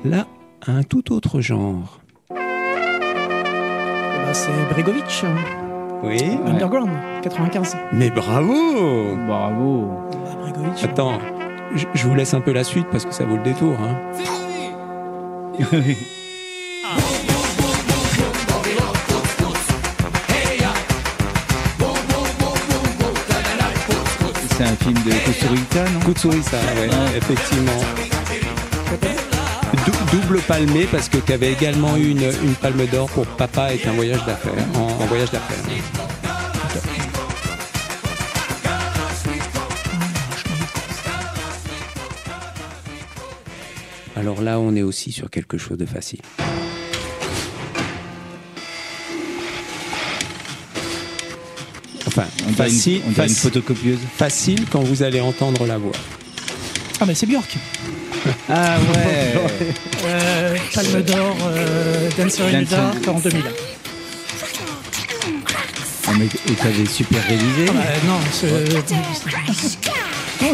Là, un tout autre genre. C'est Bregovic. Oui. Underground, 95. Mais bravo. Bravo. Bregovic. Attends, je vous laisse un peu la suite parce que ça vaut le détour. Hein. C'est un film de Kusturica, non? Kusturica, ouais, effectivement. Double palmé parce que tu avais également eu une palme d'or pour Papa est un voyage d'affaires, en voyage d'affaires. Alors là, on est aussi sur quelque chose de facile. Enfin, facile, on dirait une photocopieuse. Facile quand vous allez entendre la voix. Ah mais c'est Björk. Ah ouais. Palme d'Or, Dancer in the Dark en 2000. Ah mais t'avais super réalisé. Non, Non,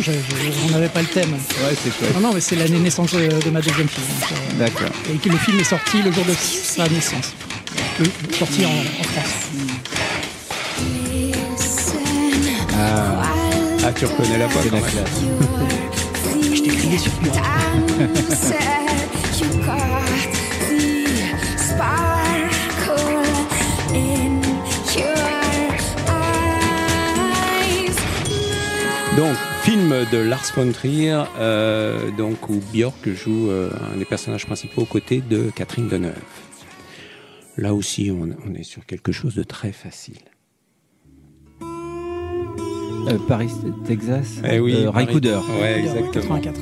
on n'avait pas le thème. Ouais, c'est chouette. Non, mais c'est l'année naissance de ma deuxième fille. D'accord. Et que le film est sorti le jour de sa naissance. Sorti en France. Ah, tu reconnais la voix quand même. Je t'ai crié sur moi. Donc, film de Lars von Trier, donc, où Björk joue un des personnages principaux aux côtés de Catherine Deneuve. Là aussi, on est sur quelque chose de très facile. Paris, Texas, Eh oui, Raikouder. Ouais, exactement. 84.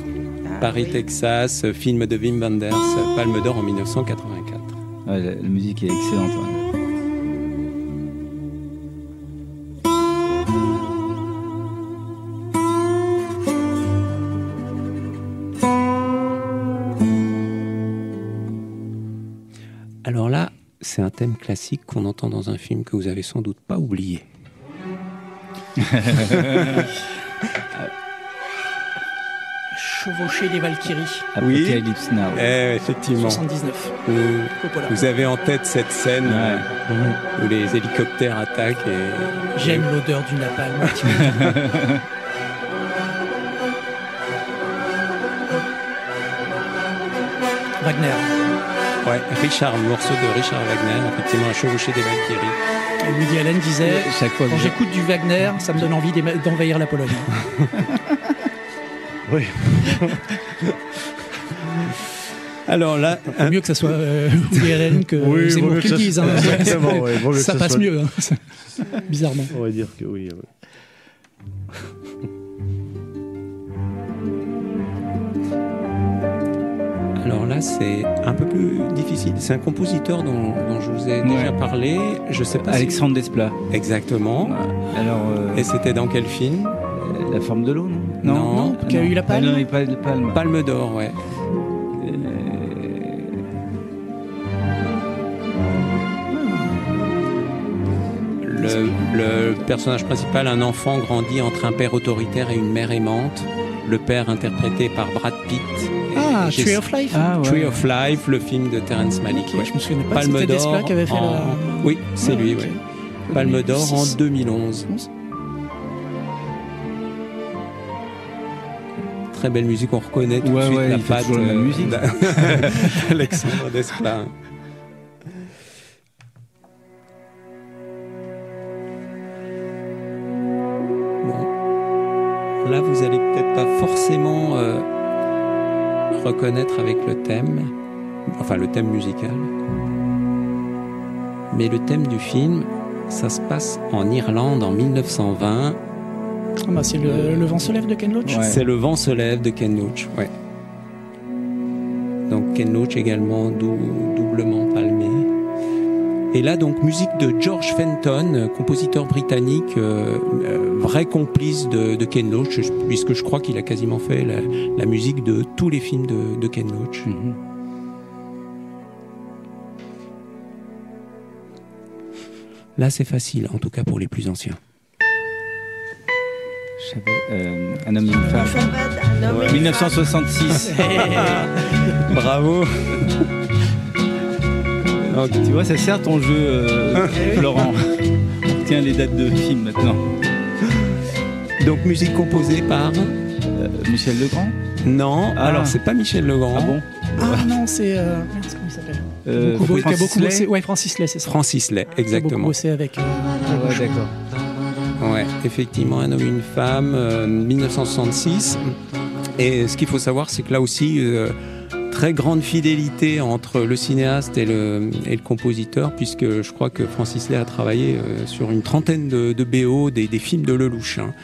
Paris, Texas, film de Wim Wenders, Palme d'Or en 1984. Ouais, la musique est excellente. Ouais. Alors là, c'est un thème classique qu'on entend dans un film que vous avez sans doute pas oublié. Chevaucher des Valkyries. Apocalypse Now. Effectivement. 79. Vous avez en tête cette scène où les hélicoptères attaquent et... J'aime l'odeur du napalm. Wagner. Ouais, morceau de Richard Wagner, effectivement, à chevaucher des Valkyries. Et Woody Allen disait, chaque fois quand j'écoute du Wagner, ça me donne envie d'envahir la Pologne. Oui. Alors là, mieux que ça soit Woody Allen que Zemmour qui le dise. Hein. Ça passe mieux, hein. Bizarrement. On va dire que oui. Alors là, c'est un peu plus difficile. C'est un compositeur dont je vous ai déjà parlé. Je sais pas. Alexandre Desplat. Exactement. Alors. Et c'était dans quel film? La forme de l'eau, non? Non. Qui a eu la palme? Non, il n'y a pas de palme. Palme d'Or, ouais. Le personnage principal, un enfant grandit entre un père autoritaire et une mère aimante. Le père interprété par Brad Pitt. Tree of Life. Tree of Life, le film de Terrence Malick. Okay, je me souviens pas. C'était Desplat qui avait fait la... Oui, c'est lui. Okay. Ouais. Palme d'Or en 2011. Très belle musique, on reconnaît tout de suite la patte d'Alexandre Desplat. Là, vous allez peut-être pas forcément reconnaître avec le thème, enfin le thème musical, mais le thème du film, ça se passe en Irlande en 1920. C'est le vent se lève de Ken Loach. C'est le vent se lève de Ken Loach, ouais. Donc Ken Loach également doublement palmé. Et là, donc, musique de George Fenton, compositeur britannique, vrai complice de Ken Loach, puisque je crois qu'il a quasiment fait la musique de tous les films de Ken Loach. Mm-hmm. Là, c'est facile, en tout cas pour les plus anciens. Un homme et une femme. 1966. Bravo. Donc, tu vois, ça sert ton jeu, Florent. Tiens, les dates de films maintenant. Donc, musique composée par Michel Legrand? Non, alors c'est pas Michel Legrand. Ah bon? Non, c'est... comment il s'appelle Francis Lay. Ouais, Francis Lay, c'est ça. Francis Lay, exactement. Qui a beaucoup bossé avec... ouais, d'accord. Ouais, effectivement, Un homme et une femme, 1966. Et ce qu'il faut savoir, c'est que là aussi... très grande fidélité entre le cinéaste et le compositeur, puisque je crois que Francis Lay a travaillé sur une trentaine de BO des films de Lelouch. Hein.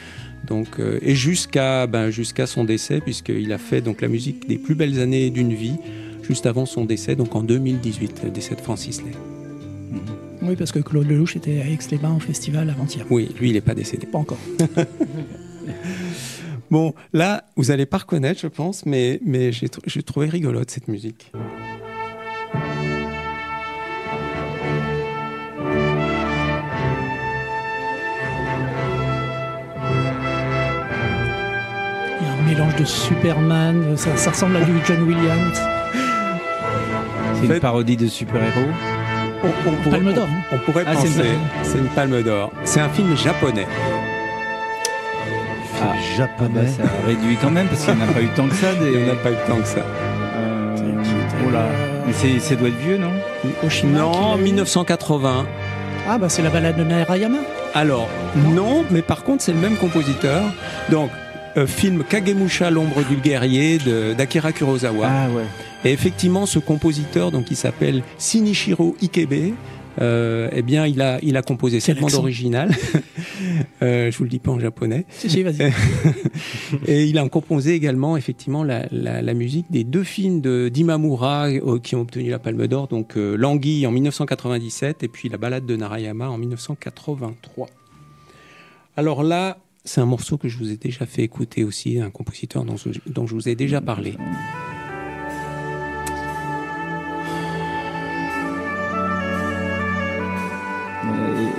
Donc, et jusqu'à son décès, puisqu'il a fait donc la musique des plus belles années d'une vie, juste avant son décès, donc en 2018, le décès de Francis Lay. Oui, parce que Claude Lelouch était à Aix-les-Bains au festival avant-hier. Oui, lui, il n'est pas décédé. Pas encore. Bon, là, vous n'allez pas reconnaître, je pense, mais j'ai trouvé rigolote cette musique. Mélange de Superman, ça ressemble à du John Williams. C'est une parodie de super-héros. Palme d'or. On pourrait penser. C'est une palme d'or. C'est un film japonais. Japonais. Ça réduit quand même parce qu'il n'y en a pas eu tant que ça. Il n'y en a pas eu tant que ça. Oh là. Mais ça doit être vieux, non? Non, 1980. Ah bah c'est la balade de Narayama. Alors, non, mais par contre, c'est le même compositeur. Donc, film Kagemusha, l'ombre du guerrier d'Akira Kurosawa. Ah ouais. Et effectivement, ce compositeur, donc, il s'appelle Shinichiro Ikebe, eh bien, il a composé cette bande originale. Je vous le dis pas en japonais. Si, vas-y. Et il a composé également, effectivement, la musique des 2 films d'Imamura qui ont obtenu la Palme d'Or. Donc, L'Anguille en 1997 et puis La Balade de Narayama en 1983. Alors là, c'est un morceau que je vous ai déjà fait écouter aussi, un compositeur dont je vous ai déjà parlé.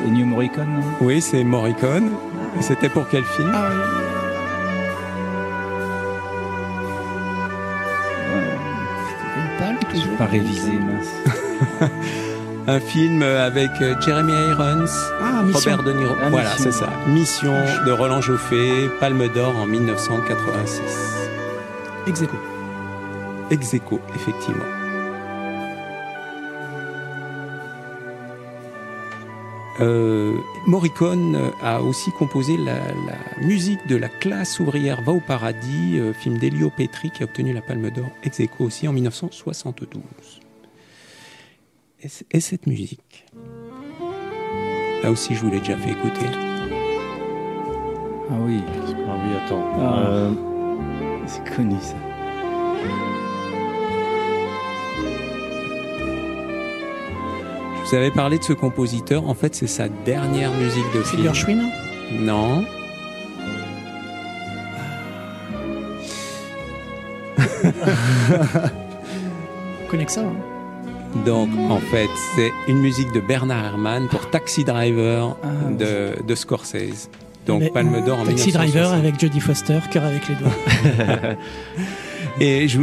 Ennio Morricone, non? Oui, c'est Morricone. C'était pour quel film? Ah oui. Une palme, toujours. Pas révisé, mince. Un film avec Jeremy Irons, Robert De Niro. Voilà, c'est ça. Mission de Roland Joffé, Palme d'Or en 1986. Ex aequo. Ex aequo, effectivement. Morricone a aussi composé la musique de La classe ouvrière va au paradis, film d'Elio Petri qui a obtenu la Palme d'Or ex aequo aussi en 1972. Et cette musique, là aussi je vous l'ai déjà fait écouter. Ah oui. Ah oui, attends. C'est connu ça. Je vous avais parlé de ce compositeur, en fait c'est sa dernière musique de film. C'est Gershwin? Non. On connaît que ça, hein. Donc en fait c'est une musique de Bernard Herrmann pour Taxi Driver de Scorsese. Donc Palme d'Or en 1960. Taxi Driver avec Jodie Foster, cœur avec les doigts. Et je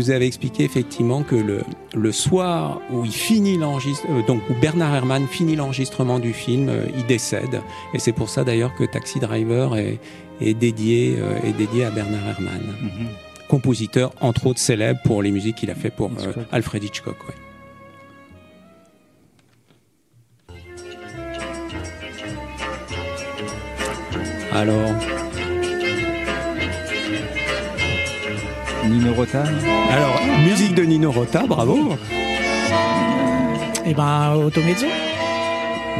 vous avais expliqué effectivement que le soir où il finit donc où Bernard Herrmann finit l'enregistrement du film, il décède. Et c'est pour ça d'ailleurs que Taxi Driver est dédié à Bernard Herrmann, compositeur entre autres célèbre pour les musiques qu'il a fait pour Alfred Hitchcock. Ouais. Alors. Nino Rota. Alors, musique de Nino Rota, bravo. Et ben, Automezzo.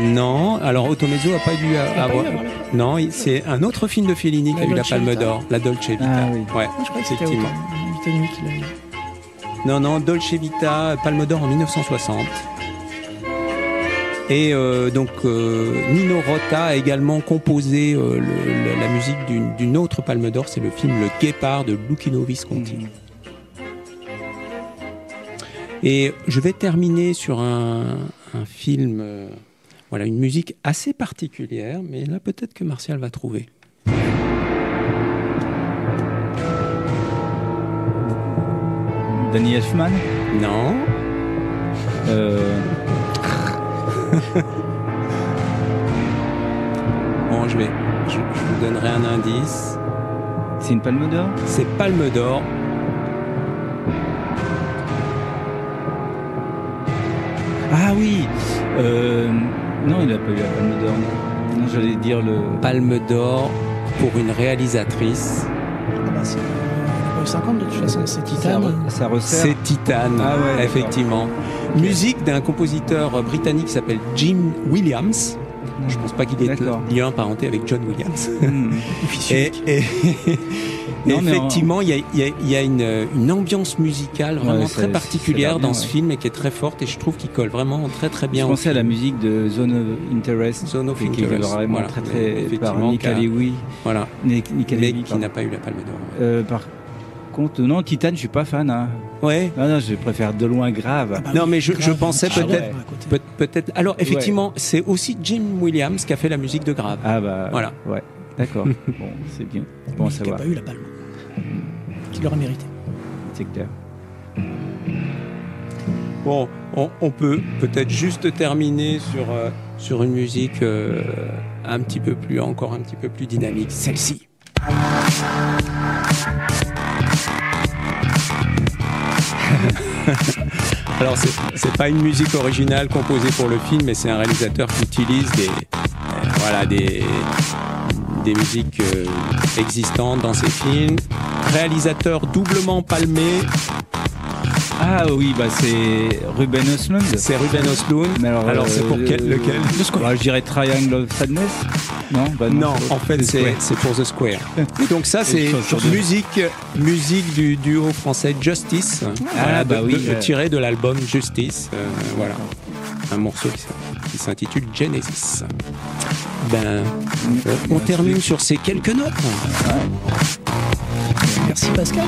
Non, alors Automezzo n'a pas dû avoir. Non, c'est un autre film de Fellini qui a eu la Palme d'Or, La Dolce Vita. Ah oui. Ouais, je crois que c'était effectivement. Vita qu'il a eu. Non, Dolce Vita, Palme d'Or en 1960. Et donc Nino Rota a également composé la musique d'une autre Palme d'Or, c'est le film Le Guépard de Luchino Visconti. Et je vais terminer sur un film, voilà, une musique assez particulière, mais là peut-être que Martial va trouver. Danny Elfman? Non. Bon, je vous donnerai un indice. C'est une Palme d'Or? C'est Palme d'Or. Ah oui. Non, il n'a pas eu la Palme d'Or. Non, j'allais dire le... Palme d'Or pour une réalisatrice. Ah bah c'est 50 de toute façon, c'est Titane. Ça resserre. C'est Titane, effectivement. Okay. Musique d'un compositeur britannique qui s'appelle Jim Williams. Je ne pense pas qu'il ait lien parenté avec John Williams. Non, effectivement, il y a une ambiance musicale vraiment très particulière dans ce film et qui est très forte, et je trouve qu'il colle vraiment très très bien. Je pensais à la musique de Zone of Interest, qui est vraiment très par Nick Haley, voilà, mais qui n'a pas eu la Palme d'Or. Par contre, non, Titane, je suis pas fan. Hein. Ouais. Non, je préfère De Loin Grave. Non, mais je pensais peut-être. Alors, effectivement, c'est aussi Jim Williams qui a fait la musique de Grave. Ah bah. Voilà. Ouais. D'accord. Bon, c'est bien. Bon à savoir. Il n'a pas eu la palme. qu'il aurait mérité. C'est clair. Bon, on peut peut-être juste terminer sur une musique encore un petit peu plus dynamique, celle-ci. Alors c'est pas une musique originale composée pour le film, mais c'est un réalisateur qui utilise des musiques existantes dans ses films. Réalisateur doublement palmé. Ah oui, c'est Ruben Östlund. C'est Ruben Östlund. Mais alors c'est pour lequel Je dirais Triangle of Sadness. Non, non, en fait c'est pour The Square. Et donc ça c'est musique du duo français Justice, tiré de l'album Justice. Voilà, un morceau qui s'intitule Genesis. On termine sur ces quelques notes. Merci Pascal.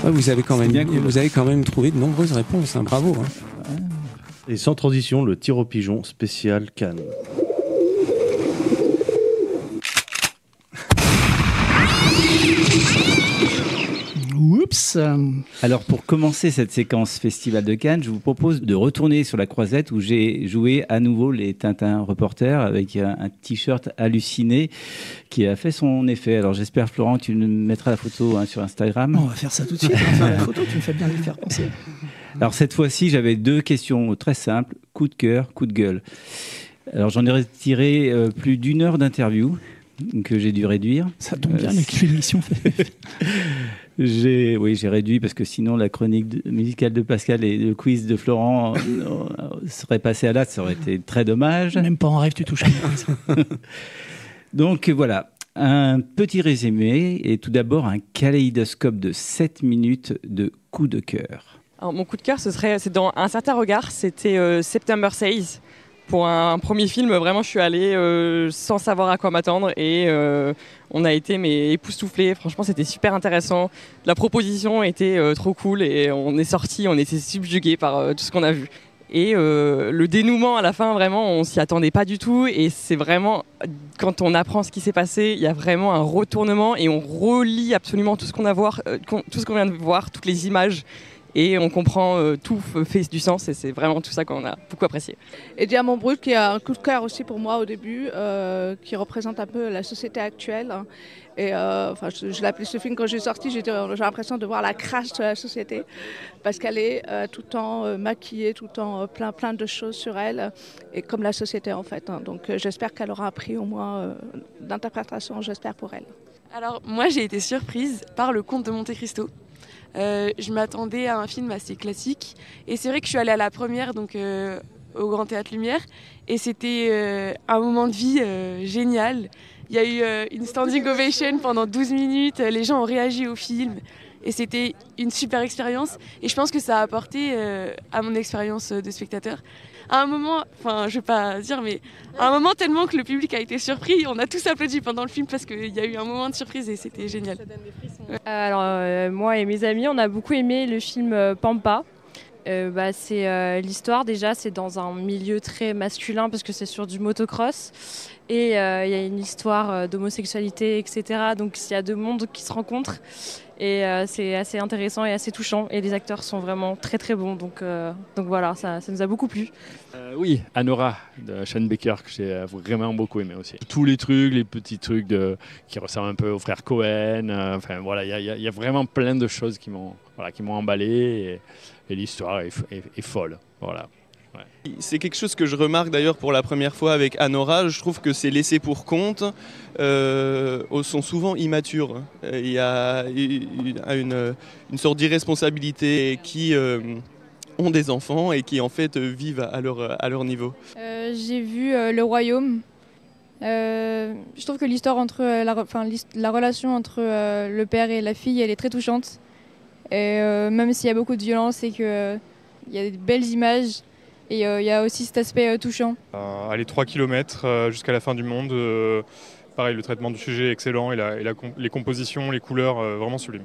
Ouais, vous avez quand même trouvé de nombreuses réponses, hein, bravo. Hein. Et sans transition, le tir au pigeon spécial Cannes. Oups. Alors pour commencer cette séquence Festival de Cannes, je vous propose de retourner sur la croisette où j'ai joué à nouveau les Tintin Reporters avec un t-shirt halluciné qui a fait son effet. Alors j'espère Florent, tu me mettras la photo sur Instagram. On va faire ça tout de suite. La photo, tu me fais bien les faire penser. Alors cette fois-ci, j'avais 2 questions très simples, coup de cœur, coup de gueule. Alors j'en ai retiré plus d'1 heure d'interview que j'ai dû réduire. Ça tombe bien avec l'émission. J'ai réduit parce que sinon la chronique musicale de Pascal et le quiz de Florent seraient passés à l'as, ça aurait été très dommage. Même pas en rêve, tu touches à moi. Donc voilà, un petit résumé et tout d'abord un kaléidoscope de 7 minutes de coup de cœur. Alors, mon coup de cœur, c'est dans Un certain regard, c'était September Says. Pour un premier film, vraiment, je suis allée sans savoir à quoi m'attendre et on a été époustouflés. Franchement, c'était super intéressant. La proposition était trop cool et on est sortis, on était subjugués par tout ce qu'on a vu. Et le dénouement à la fin, vraiment, on s'y attendait pas du tout. Et c'est vraiment, quand on apprend ce qui s'est passé, il y a vraiment un retournement et on relit absolument tout ce qu'on vient de voir, toutes les images. Et on comprend tout fait du sens et c'est vraiment tout ça qu'on a beaucoup apprécié. Et Diamant Brut qui a un coup de cœur aussi pour moi au début, qui représente un peu la société actuelle. Et je l'ai appelé ce film quand j'ai sorti, j'ai l'impression de voir la crasse de la société parce qu'elle est tout le temps maquillée, tout le temps plein de choses sur elle et comme la société en fait. Hein. Donc j'espère qu'elle aura un prix au moins d'interprétation, j'espère pour elle. Alors moi j'ai été surprise par Le Comte de Monte Cristo. Je m'attendais à un film assez classique et c'est vrai que je suis allée à la première donc au Grand Théâtre Lumière et c'était un moment de vie génial. Il y a eu une standing ovation pendant 12 minutes, les gens ont réagi au film et c'était une super expérience et je pense que ça a apporté à mon expérience de spectateur. À un moment, je vais pas dire, mais à un moment tellement que le public a été surpris, on a tous applaudi pendant le film parce qu'il y a eu un moment de surprise et c'était génial. Alors moi et mes amis, on a beaucoup aimé le film Pampa. C'est l'histoire déjà, c'est dans un milieu très masculin parce que c'est sur du motocross et il y a une histoire d'homosexualité, etc. Donc il y a 2 mondes qui se rencontrent et c'est assez intéressant et assez touchant et les acteurs sont vraiment très très bons donc voilà, ça nous a beaucoup plu. Oui, Anora de Sean Baker que j'ai vraiment beaucoup aimé aussi. Tous les trucs, les petits trucs qui ressemblent un peu aux frères Cohen, il y a vraiment plein de choses qui m'ont emballé et l'histoire est folle. Voilà. Ouais. C'est quelque chose que je remarque d'ailleurs pour la première fois avec Anora. Je trouve que ces laissés pour compte sont souvent immatures. Il y a une sorte d'irresponsabilité qui ont des enfants et qui en fait vivent à leur niveau. J'ai vu Le Royaume. Je trouve que l'histoire entre la relation entre le père et la fille, elle est très touchante. Et même s'il y a beaucoup de violence et qu'il y a des belles images, et il y a aussi cet aspect touchant. Aller 3 km jusqu'à la fin du monde, pareil, le traitement du sujet est excellent et les compositions, les couleurs, vraiment sublimes.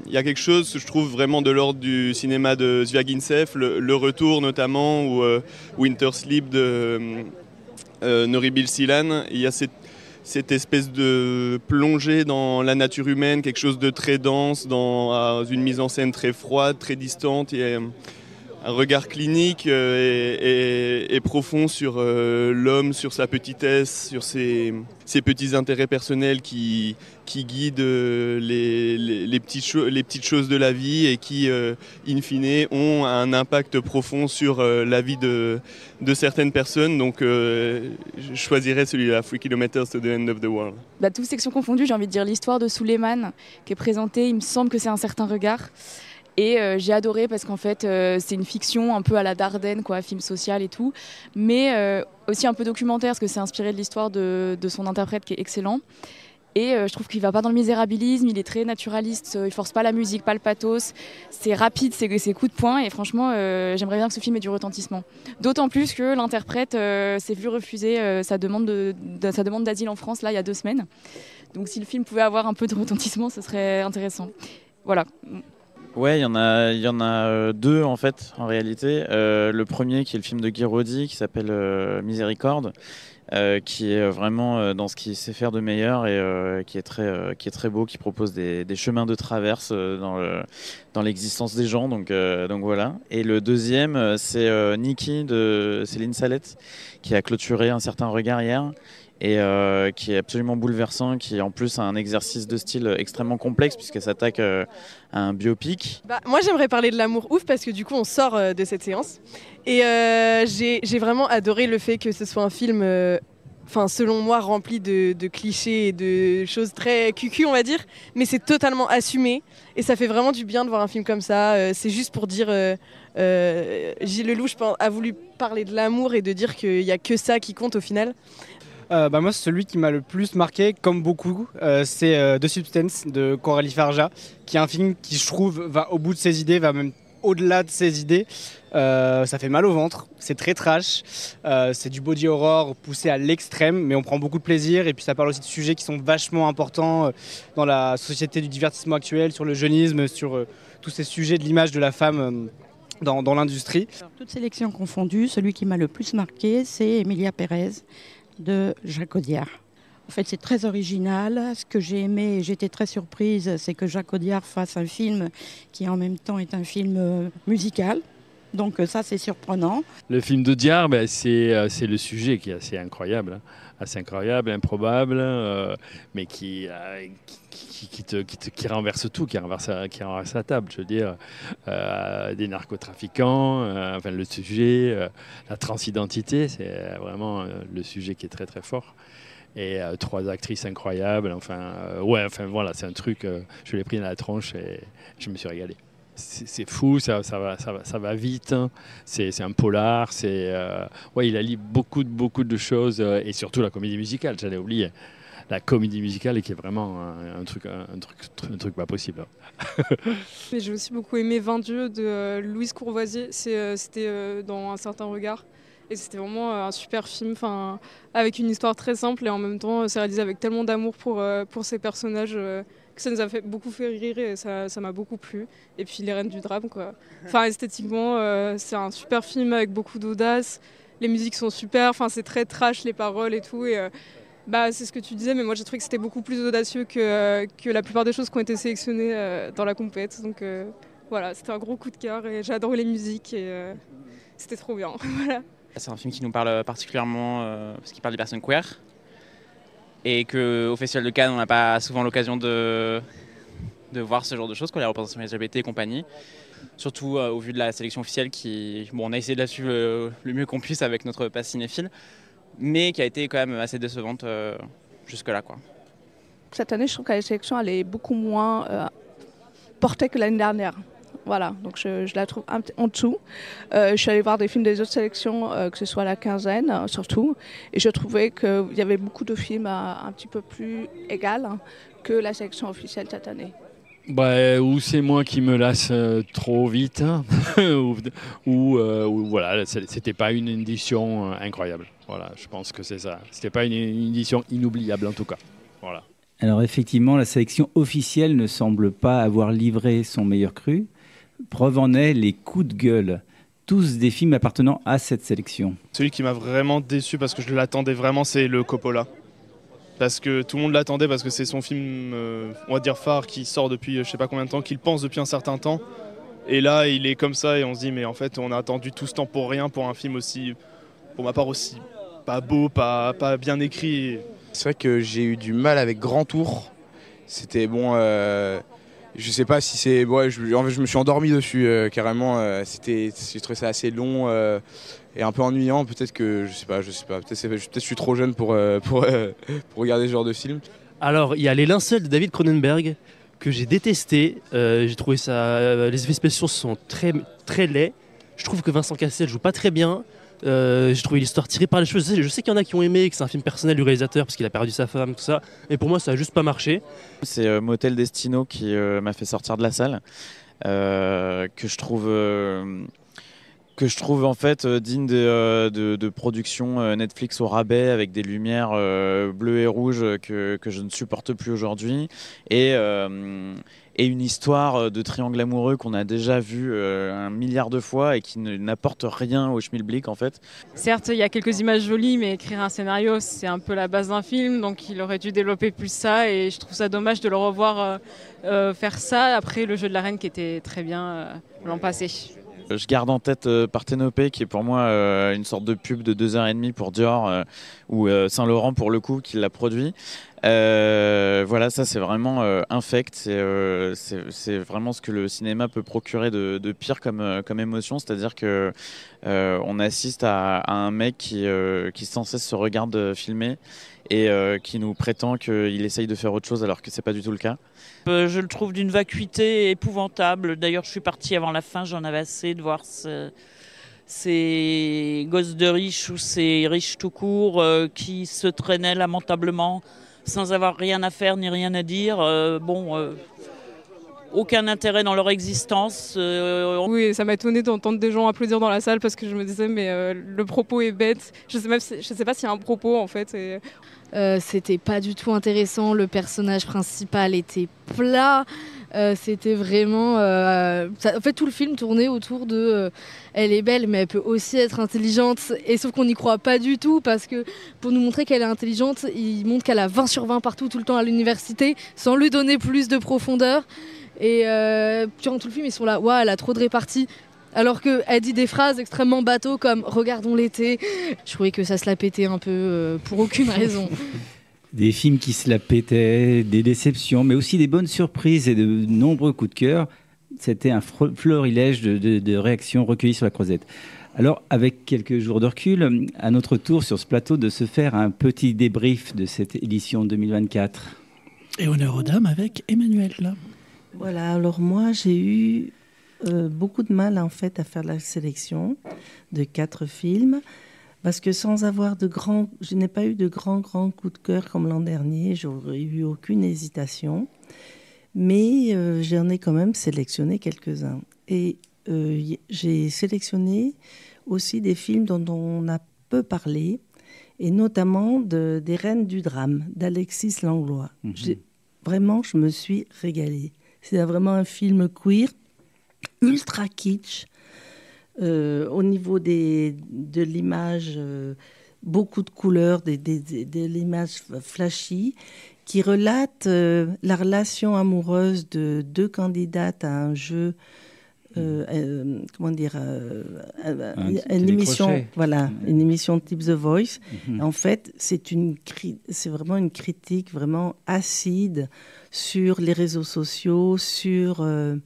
Il y a quelque chose, je trouve, vraiment de l'ordre du cinéma de Zviagintsev, le retour notamment, ou Winter Sleep de Nuri Bilge Ceylan. Il y a cette espèce de plongée dans la nature humaine, quelque chose de très dense, dans une mise en scène très froide, très distante. Il y a un regard clinique et profond sur l'homme, sur sa petitesse, sur ses petits intérêts personnels qui guident les petites choses de la vie et qui, in fine, ont un impact profond sur la vie de certaines personnes. Donc je choisirais celui-là, 3 Kilometers to the End of the World. Bah, toutes sections confondues, j'ai envie de dire l'histoire de Suleiman qui est présentée, il me semble que c'est Un certain regard. Et j'ai adoré parce qu'en fait, c'est une fiction un peu à la Dardenne, quoi, film social et tout, mais aussi un peu documentaire parce que c'est inspiré de l'histoire de son interprète qui est excellent. Et je trouve qu'il ne va pas dans le misérabilisme, il est très naturaliste, il ne force pas la musique, pas le pathos, c'est rapide, c'est coups de poing et franchement, j'aimerais bien que ce film ait du retentissement. D'autant plus que l'interprète s'est vu refuser sa demande d'asile en France là, il y a 2 semaines. Donc si le film pouvait avoir un peu de retentissement, ce serait intéressant. Voilà. Ouais, il y en a 2 en fait, en réalité. Le premier qui est le film de Guy Roddy qui s'appelle Miséricorde, qui est vraiment dans ce qu'il sait faire de meilleur et qui est très beau, qui propose des chemins de traverse dans l'existence des gens. Donc voilà. Et le deuxième, c'est Nikki de Céline Salette qui a clôturé Un certain regard hier. Et qui est absolument bouleversant, qui en plus a un exercice de style extrêmement complexe puisqu'elle s'attaque à un biopic. Moi j'aimerais parler de L'amour ouf parce que du coup on sort de cette séance et j'ai vraiment adoré le fait que ce soit un film selon moi rempli de clichés et de choses très cucu on va dire, mais c'est totalement assumé et ça fait vraiment du bien de voir un film comme ça. C'est juste pour dire Gilles Lelouch a voulu parler de l'amour et de dire qu'il n'y a que ça qui compte au final. Moi, celui qui m'a le plus marqué, comme beaucoup, c'est The Substance de Coralie Farja, qui est un film qui, je trouve, va au bout de ses idées, va même au-delà de ses idées. Ça fait mal au ventre, c'est très trash, c'est du body horror poussé à l'extrême, mais on prend beaucoup de plaisir. Et puis ça parle aussi de sujets qui sont vachement importants dans la société du divertissement actuel, sur le jeunisme, sur tous ces sujets de l'image de la femme dans l'industrie. Alors, toutes sélections confondues, celui qui m'a le plus marqué, c'est Emilia Pérez de Jacques Audiard. En fait, c'est très original. Ce que j'ai aimé et j'étais très surprise, c'est que Jacques Audiard fasse un film qui en même temps est un film musical. Donc ça, c'est surprenant. Le film d'Audiard, c'est le sujet qui est assez incroyable, improbable, mais qui renverse tout, qui renverse la table. Je veux dire, des narcotrafiquants, le sujet, la transidentité, c'est vraiment le sujet qui est très très fort. Et 3 actrices incroyables. Voilà, c'est un truc. Je l'ai pris dans la tronche et je me suis régalé. C'est fou, ça va vite. Hein. C'est un polar. Il allie beaucoup de choses et surtout la comédie musicale. J'allais oublier. La comédie musicale qui est vraiment un truc pas possible. Mais j'ai aussi beaucoup aimé 20 dieux de Louise Courvoisier. C'était dans Un certain regard. Et c'était vraiment un super film, avec une histoire très simple et en même temps c'est réalisé avec tellement d'amour pour ces personnages que ça nous a beaucoup fait rire et ça m'a beaucoup plu. Et puis Les Reines du drame, quoi. Esthétiquement, c'est un super film avec beaucoup d'audace. Les musiques sont super, c'est très trash les paroles et tout. Et, c'est ce que tu disais, mais moi j'ai trouvé que c'était beaucoup plus audacieux que la plupart des choses qui ont été sélectionnées dans la compète. Donc voilà, c'était un gros coup de cœur et j'ai adoré les musiques et c'était trop bien. Voilà. C'est un film qui nous parle particulièrement parce qu'il parle des personnes queer et qu'au Festival de Cannes on n'a pas souvent l'occasion de voir ce genre de choses, la représentation LGBT et compagnie. Surtout au vu de la sélection officielle on a essayé de la suivre le mieux qu'on puisse avec notre passe cinéphile, mais qui a été quand même assez décevante jusque-là, quoi. Cette année, je trouve que la sélection elle est beaucoup moins portée que l'année dernière. Voilà, donc je la trouve un petit en dessous. Je suis allée voir des films des autres sélections, que ce soit la quinzaine surtout, et je trouvais qu'il y avait beaucoup de films un petit peu plus égal que la sélection officielle cette année. Ou c'est moi qui me lasse trop vite, ou voilà, c'était pas une édition incroyable. Voilà, je pense que c'est ça. C'était pas une édition inoubliable en tout cas. Voilà. Alors effectivement, la sélection officielle ne semble pas avoir livré son meilleur cru. Preuve en est les coups de gueule, tous des films appartenant à cette sélection. Celui qui m'a vraiment déçu parce que je l'attendais vraiment, c'est le Coppola. parce que tout le monde l'attendait, parce que c'est son film, on va dire phare, qui sort depuis je sais pas combien de temps, qu'il pense depuis un certain temps. Et là, il est comme ça et on se dit, mais en fait, on a attendu tout ce temps pour rien, pour un film aussi, pour ma part aussi, pas beau, pas bien écrit. C'est vrai que j'ai eu du mal avec Grand Tour. C'était bon, je sais pas si c'est... Ouais, en fait, je me suis endormi dessus carrément. J'ai trouvé ça assez long et un peu ennuyant. Peut-être que, je sais pas. Peut-être je suis trop jeune pour regarder ce genre de film. Alors, il y a Les Linceuls de David Cronenberg que j'ai détesté. J'ai trouvé ça... les effets spéciaux sont très, très laids. Je trouve que Vincent Cassel joue pas très bien. J'ai trouvé l'histoire tirée par les cheveux. Je sais qu'il y en a qui ont aimé, que c'est un film personnel du réalisateur parce qu'il a perdu sa femme, tout ça. Et pour moi, ça a juste pas marché. C'est Motel Destino qui m'a fait sortir de la salle, que je trouve en fait digne de production Netflix au rabais, avec des lumières bleues et rouges que je ne supporte plus aujourd'hui, et une histoire de triangle amoureux qu'on a déjà vu 1 milliard de fois et qui n'apporte rien au schmilblick en fait. Certes, il y a quelques images jolies, mais écrire un scénario, c'est un peu la base d'un film, donc il aurait dû développer plus ça, et je trouve ça dommage de le revoir faire ça après Le Jeu de la Reine qui était très bien l'an passé. Je garde en tête Parthénopée, qui est pour moi une sorte de pub de 2h30 pour Dior, ou Saint-Laurent pour le coup, qui l'a produit. Voilà, ça c'est vraiment infect, c'est vraiment ce que le cinéma peut procurer de pire comme émotion, c'est-à-dire que on assiste à un mec qui sans cesse se regarde filmer et qui nous prétend qu'il essaye de faire autre chose alors que c'est pas du tout le cas. Je le trouve d'une vacuité épouvantable. D'ailleurs, je suis partie avant la fin, j'en avais assez de voir ces gosses de riches ou ces riches tout court qui se traînaient lamentablement sans avoir rien à faire ni rien à dire. Aucun intérêt dans leur existence. Oui, ça m'a étonné d'entendre des gens applaudir dans la salle parce que je me disais mais le propos est bête. Je sais pas s'il y a un propos en fait. C'était pas du tout intéressant. Le personnage principal était plat. C'était vraiment... en fait, tout le film tournait autour de... elle est belle, mais elle peut aussi être intelligente. Et sauf qu'on n'y croit pas du tout, parce que pour nous montrer qu'elle est intelligente, il montre qu'elle a 20 sur 20 partout, tout le temps à l'université, sans lui donner plus de profondeur. Et durant tout le film, ils sont là, ouais, elle a trop de répartie. Alors qu'elle dit des phrases extrêmement bateaux comme « regardons l'été ». Je trouvais que ça se la pétait un peu pour aucune raison. Des films qui se la pétaient, des déceptions, mais aussi des bonnes surprises et de nombreux coups de cœur. C'était un florilège de réactions recueillies sur La Croisette. Alors, avec quelques jours de recul, à notre tour sur ce plateau de se faire un petit débrief de cette édition 2024. Et honneur aux dames avec Emmanuel. Là. Voilà, alors moi j'ai eu beaucoup de mal en fait à faire la sélection de 4 films. Parce que sans avoir je n'ai pas eu de grands coups de cœur comme l'an dernier, j'aurais eu aucune hésitation, mais j'en ai quand même sélectionné quelques-uns. Et j'ai sélectionné aussi des films dont on a peu parlé, et notamment des Reines du drame d'Alexis Langlois. Vraiment, je me suis régalée. C'est vraiment un film queer, ultra kitsch. Au niveau de l'image, beaucoup de couleurs, de l'image flashy, qui relate la relation amoureuse de 2 candidates à un jeu, une émission, voilà, une émission type The Voice. En fait, c'est vraiment une critique vraiment acide sur les réseaux sociaux, sur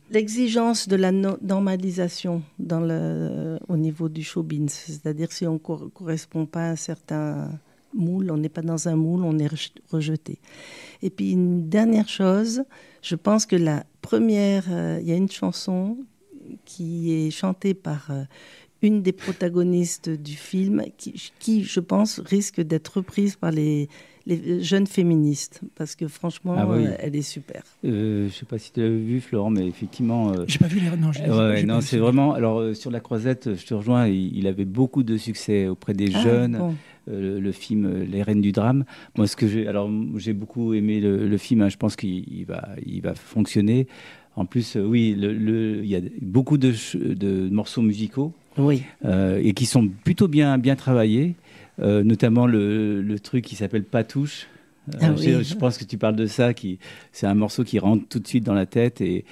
l'exigence de la normalisation au niveau du showbiz. C'est-à-dire si on ne correspond pas à un certain moule, on n'est pas dans un moule, on est rejeté. Et puis une dernière chose, je pense que il y a une chanson qui est chantée par une des protagonistes du film qui, je pense, risque d'être reprise par les jeunes féministes, parce que franchement, elle est super. Je ne sais pas si tu l'as vu, Florent, mais effectivement... J'ai pas vu les... Non, c'est vraiment... Alors, sur La Croisette, je te rejoins, il avait beaucoup de succès auprès des jeunes. Bon. Le film Les Reines du drame. Moi, j'ai beaucoup aimé le film, hein, je pense qu'il va fonctionner. En plus, oui, il y a beaucoup de morceaux musicaux et qui sont plutôt bien travaillés, notamment le truc qui s'appelle Patouche. Je pense que tu parles de ça, c'est un morceau qui rentre tout de suite dans la tête et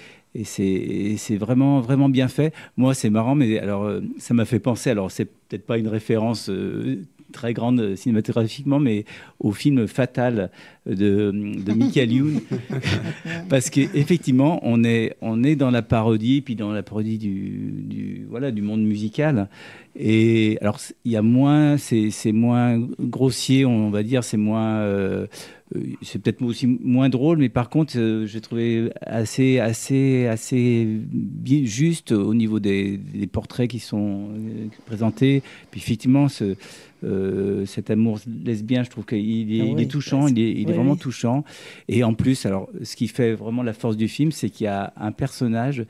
c'est vraiment, vraiment bien fait. Moi, c'est marrant, mais alors, ça m'a fait penser, alors c'est peut-être pas une référence très grande cinématographiquement, mais au film Fatal de Michael Youn, parce qu'effectivement, on est dans la parodie, puis dans la parodie du monde musical. Et alors, il y a moins, c'est moins grossier, on va dire, c'est moins, c'est peut-être aussi moins drôle, mais par contre, j'ai trouvé assez bien juste au niveau des portraits qui sont présentés. Puis effectivement, cet amour lesbien, je trouve qu'il est touchant, il est vraiment touchant. Et en plus, alors, ce qui fait vraiment la force du film, c'est qu'il y a un personnage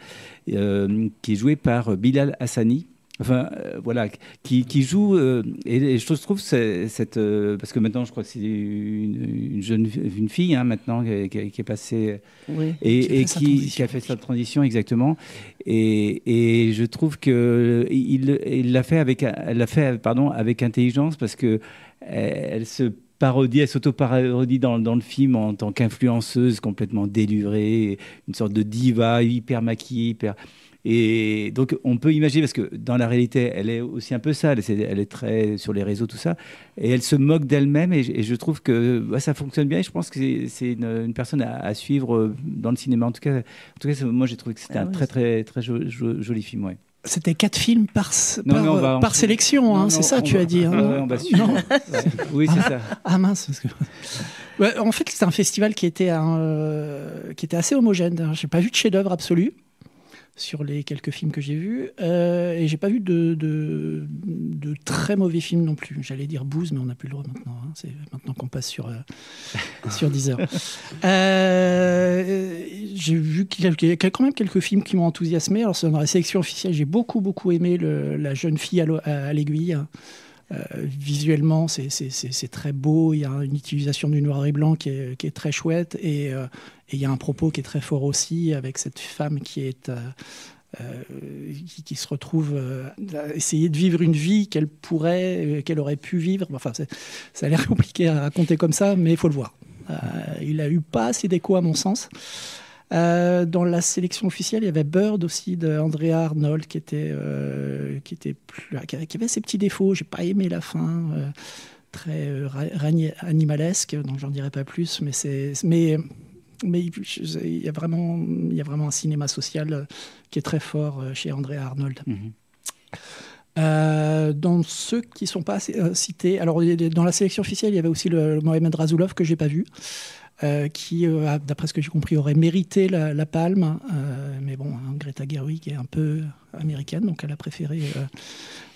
qui est joué par Bilal Hassani. Enfin, voilà, qui joue, et je trouve parce que maintenant, je crois que c'est une fille, hein, maintenant, qui est passée, et qui a fait sa transition, exactement. Et je trouve elle l'a fait avec intelligence, parce que elle s'auto-parodie dans le film en tant qu'influenceuse complètement délurée, une sorte de diva hyper maquillée, Et donc, on peut imaginer, parce que dans la réalité, elle est aussi un peu ça, elle est très sur les réseaux, tout ça, et elle se moque d'elle-même, et je trouve que ça fonctionne bien, et je pense que c'est une personne à suivre dans le cinéma. En tout cas moi, j'ai trouvé que c'était un très, très, très joli film, ouais. C'était 4 films par sélection, hein, c'est ça, tu as dit. On va suivre. Oui, c'est ça. Ah mince. Parce que... en fait, c'est un festival qui était assez homogène. J'ai pas vu de chef-d'œuvre absolu sur les quelques films que j'ai vus, et j'ai pas vu de très mauvais films non plus. J'allais dire Booze, mais on n'a plus le droit maintenant. Hein. C'est maintenant qu'on passe sur Deezer. J'ai vu qu'il y a quand même quelques films qui m'ont enthousiasmé. Alors, dans la sélection officielle, j'ai beaucoup aimé La jeune fille à l'aiguille. Visuellement, c'est très beau. Il y a une utilisation du noir et blanc qui est très chouette, et il y a un propos qui est très fort aussi, avec cette femme qui se retrouve à essayer de vivre une vie qu'elle aurait pu vivre. Enfin, ça a l'air compliqué à raconter comme ça, mais il faut le voir. Il a eu pas assez d'écho à mon sens. Dans la sélection officielle, il y avait Bird aussi d'Andrea Arnold qui avait ses petits défauts. J'ai pas aimé la fin, très animalesque, donc j'en dirai pas plus. Mais il y a vraiment un cinéma social qui est très fort chez Andrea Arnold. Dans ceux qui ne sont pas cités, alors dans la sélection officielle, il y avait aussi le Mohamed Rasoulov que j'ai pas vu. Qui, d'après ce que j'ai compris, aurait mérité la palme. Mais bon, Greta Gerwig est un peu américaine, donc elle a préféré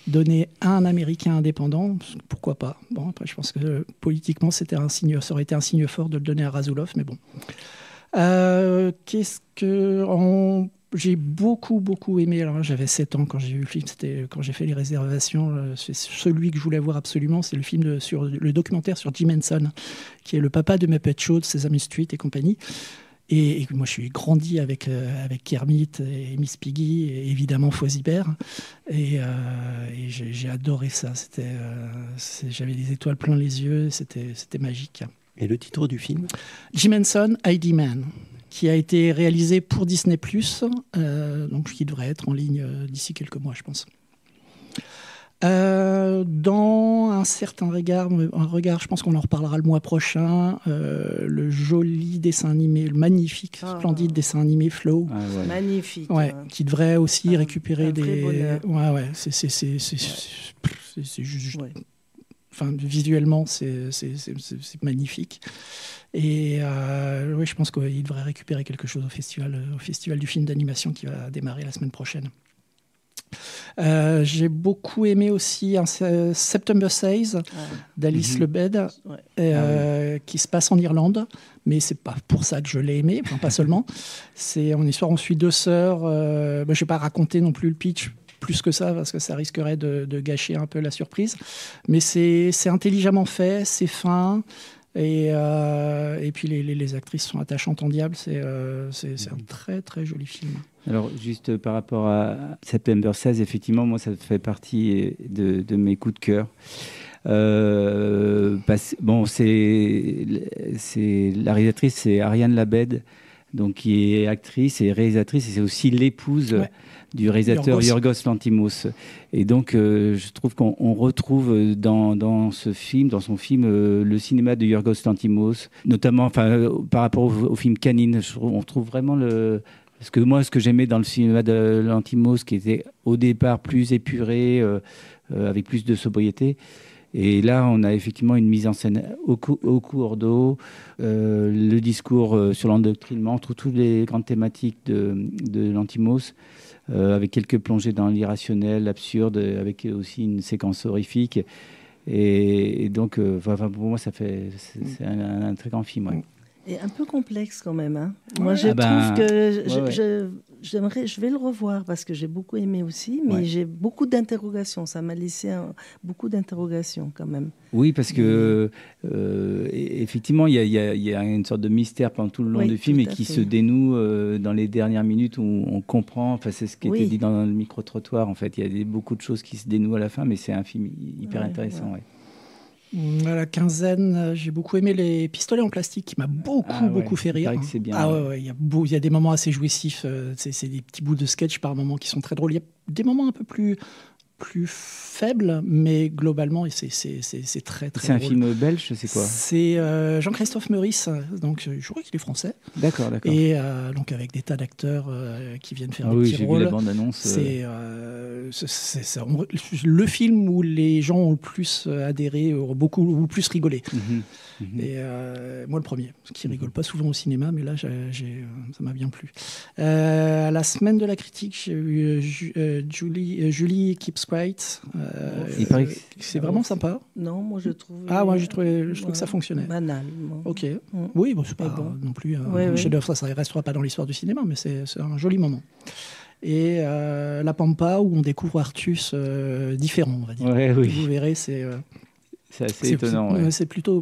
donner à un Américain indépendant. Pourquoi pas? Bon, après, je pense que politiquement, ça aurait été un signe fort de le donner à Rasoulov, mais bon. J'ai beaucoup aimé. Alors, j'avais 7 ans quand j'ai vu le film, c'était quand j'ai fait les réservations. C'est celui que je voulais voir absolument, c'est le documentaire sur Jim Henson, qui est le papa de Muppet Show, de Sesame Street et compagnie. Et moi, je suis grandi avec Kermit et Miss Piggy, et évidemment Fozzie-Bear. Et j'ai adoré ça. J'avais des étoiles plein les yeux, c'était magique. Et le titre du film? Jim Henson, ID Man, qui a été réalisé pour Disney+, donc qui devrait être en ligne d'ici quelques mois, je pense. Dans un certain regard, je pense qu'on en reparlera le mois prochain, le joli dessin animé, le magnifique, splendide dessin animé Flow. Magnifique. Ouais, qui devrait aussi récupérer des... Ouais, c'est juste... Enfin, visuellement, c'est magnifique. Et oui, je pense qu'il devrait récupérer quelque chose au festival du film d'animation qui va démarrer la semaine prochaine. J'ai beaucoup aimé aussi September Says d'Alice Lebed, qui se passe en Irlande, mais c'est pas pour ça que je l'ai aimé, enfin, pas seulement. On suit 2 sœurs. Je ne vais pas raconter non plus le pitch plus que ça, parce que ça risquerait de gâcher un peu la surprise. Mais c'est intelligemment fait, c'est fin. Et puis les actrices sont attachantes en diable. C'est un très très joli film. Alors juste par rapport à September 16, effectivement, moi ça fait partie de mes coups de cœur. Bon, la réalisatrice, c'est Ariane Labed, donc qui est actrice et réalisatrice, et c'est aussi l'épouse du réalisateur Yorgos Lanthimos. Et donc, je trouve qu'on retrouve dans son film, le cinéma de Yorgos Lanthimos, notamment par rapport au film Canine. On retrouve vraiment ce que j'aimais dans le cinéma de Lanthimos, qui était au départ plus épuré, avec plus de sobriété. Et là, on a effectivement une mise en scène au cours d'eau, le discours sur l'endoctrinement, toutes les grandes thématiques de Lanthimos, avec quelques plongées dans l'irrationnel, l'absurde, avec aussi une séquence horrifique. Et donc, pour moi, c'est un très grand film. Ouais. Et un peu complexe quand même. Hein. Moi, je trouve que je vais le revoir parce que j'ai beaucoup aimé aussi, mais j'ai beaucoup d'interrogations. Ça m'a laissé beaucoup d'interrogations quand même. Oui, parce que effectivement, il y a une sorte de mystère pendant tout le long du film et qui se dénoue dans les dernières minutes où on comprend. Enfin, c'est ce qui était dit dans le micro-trottoir. En fait, il y a beaucoup de choses qui se dénouent à la fin, mais c'est un film hyper intéressant. Ouais. À la quinzaine, j'ai beaucoup aimé Les Pistolets en plastique, qui m'a beaucoup fait rire. C'est bien. Il y a des moments assez jouissifs. C'est des petits bouts de sketch par moments qui sont très drôles. Il y a des moments un peu plus faible, mais globalement, c'est très très. C'est un film belge, c'est quoi? C'est Jean-Christophe Meurice, donc je crois qu'il est français. D'accord. Et donc avec des tas d'acteurs qui viennent faire des petits rôles. Vu la bande-annonce. C'est le film où les gens ont le plus adhéré, ou le plus rigolé. Et moi le premier, qui rigole pas souvent au cinéma, mais là ça m'a bien plu. À la semaine de la critique, j'ai eu Julie Keeps Quiet. Il paraît que c'est vraiment sympa. Non, moi je trouve. Je trouve que ça fonctionnait. Banal. Ok. Oui, c'est pas non plus un chef-d'œuvre, ça ne restera pas dans l'histoire du cinéma, mais c'est un joli moment. Et La Pampa, où on découvre Artus différent, on va dire. Vous verrez, c'est assez étonnant. C'est plutôt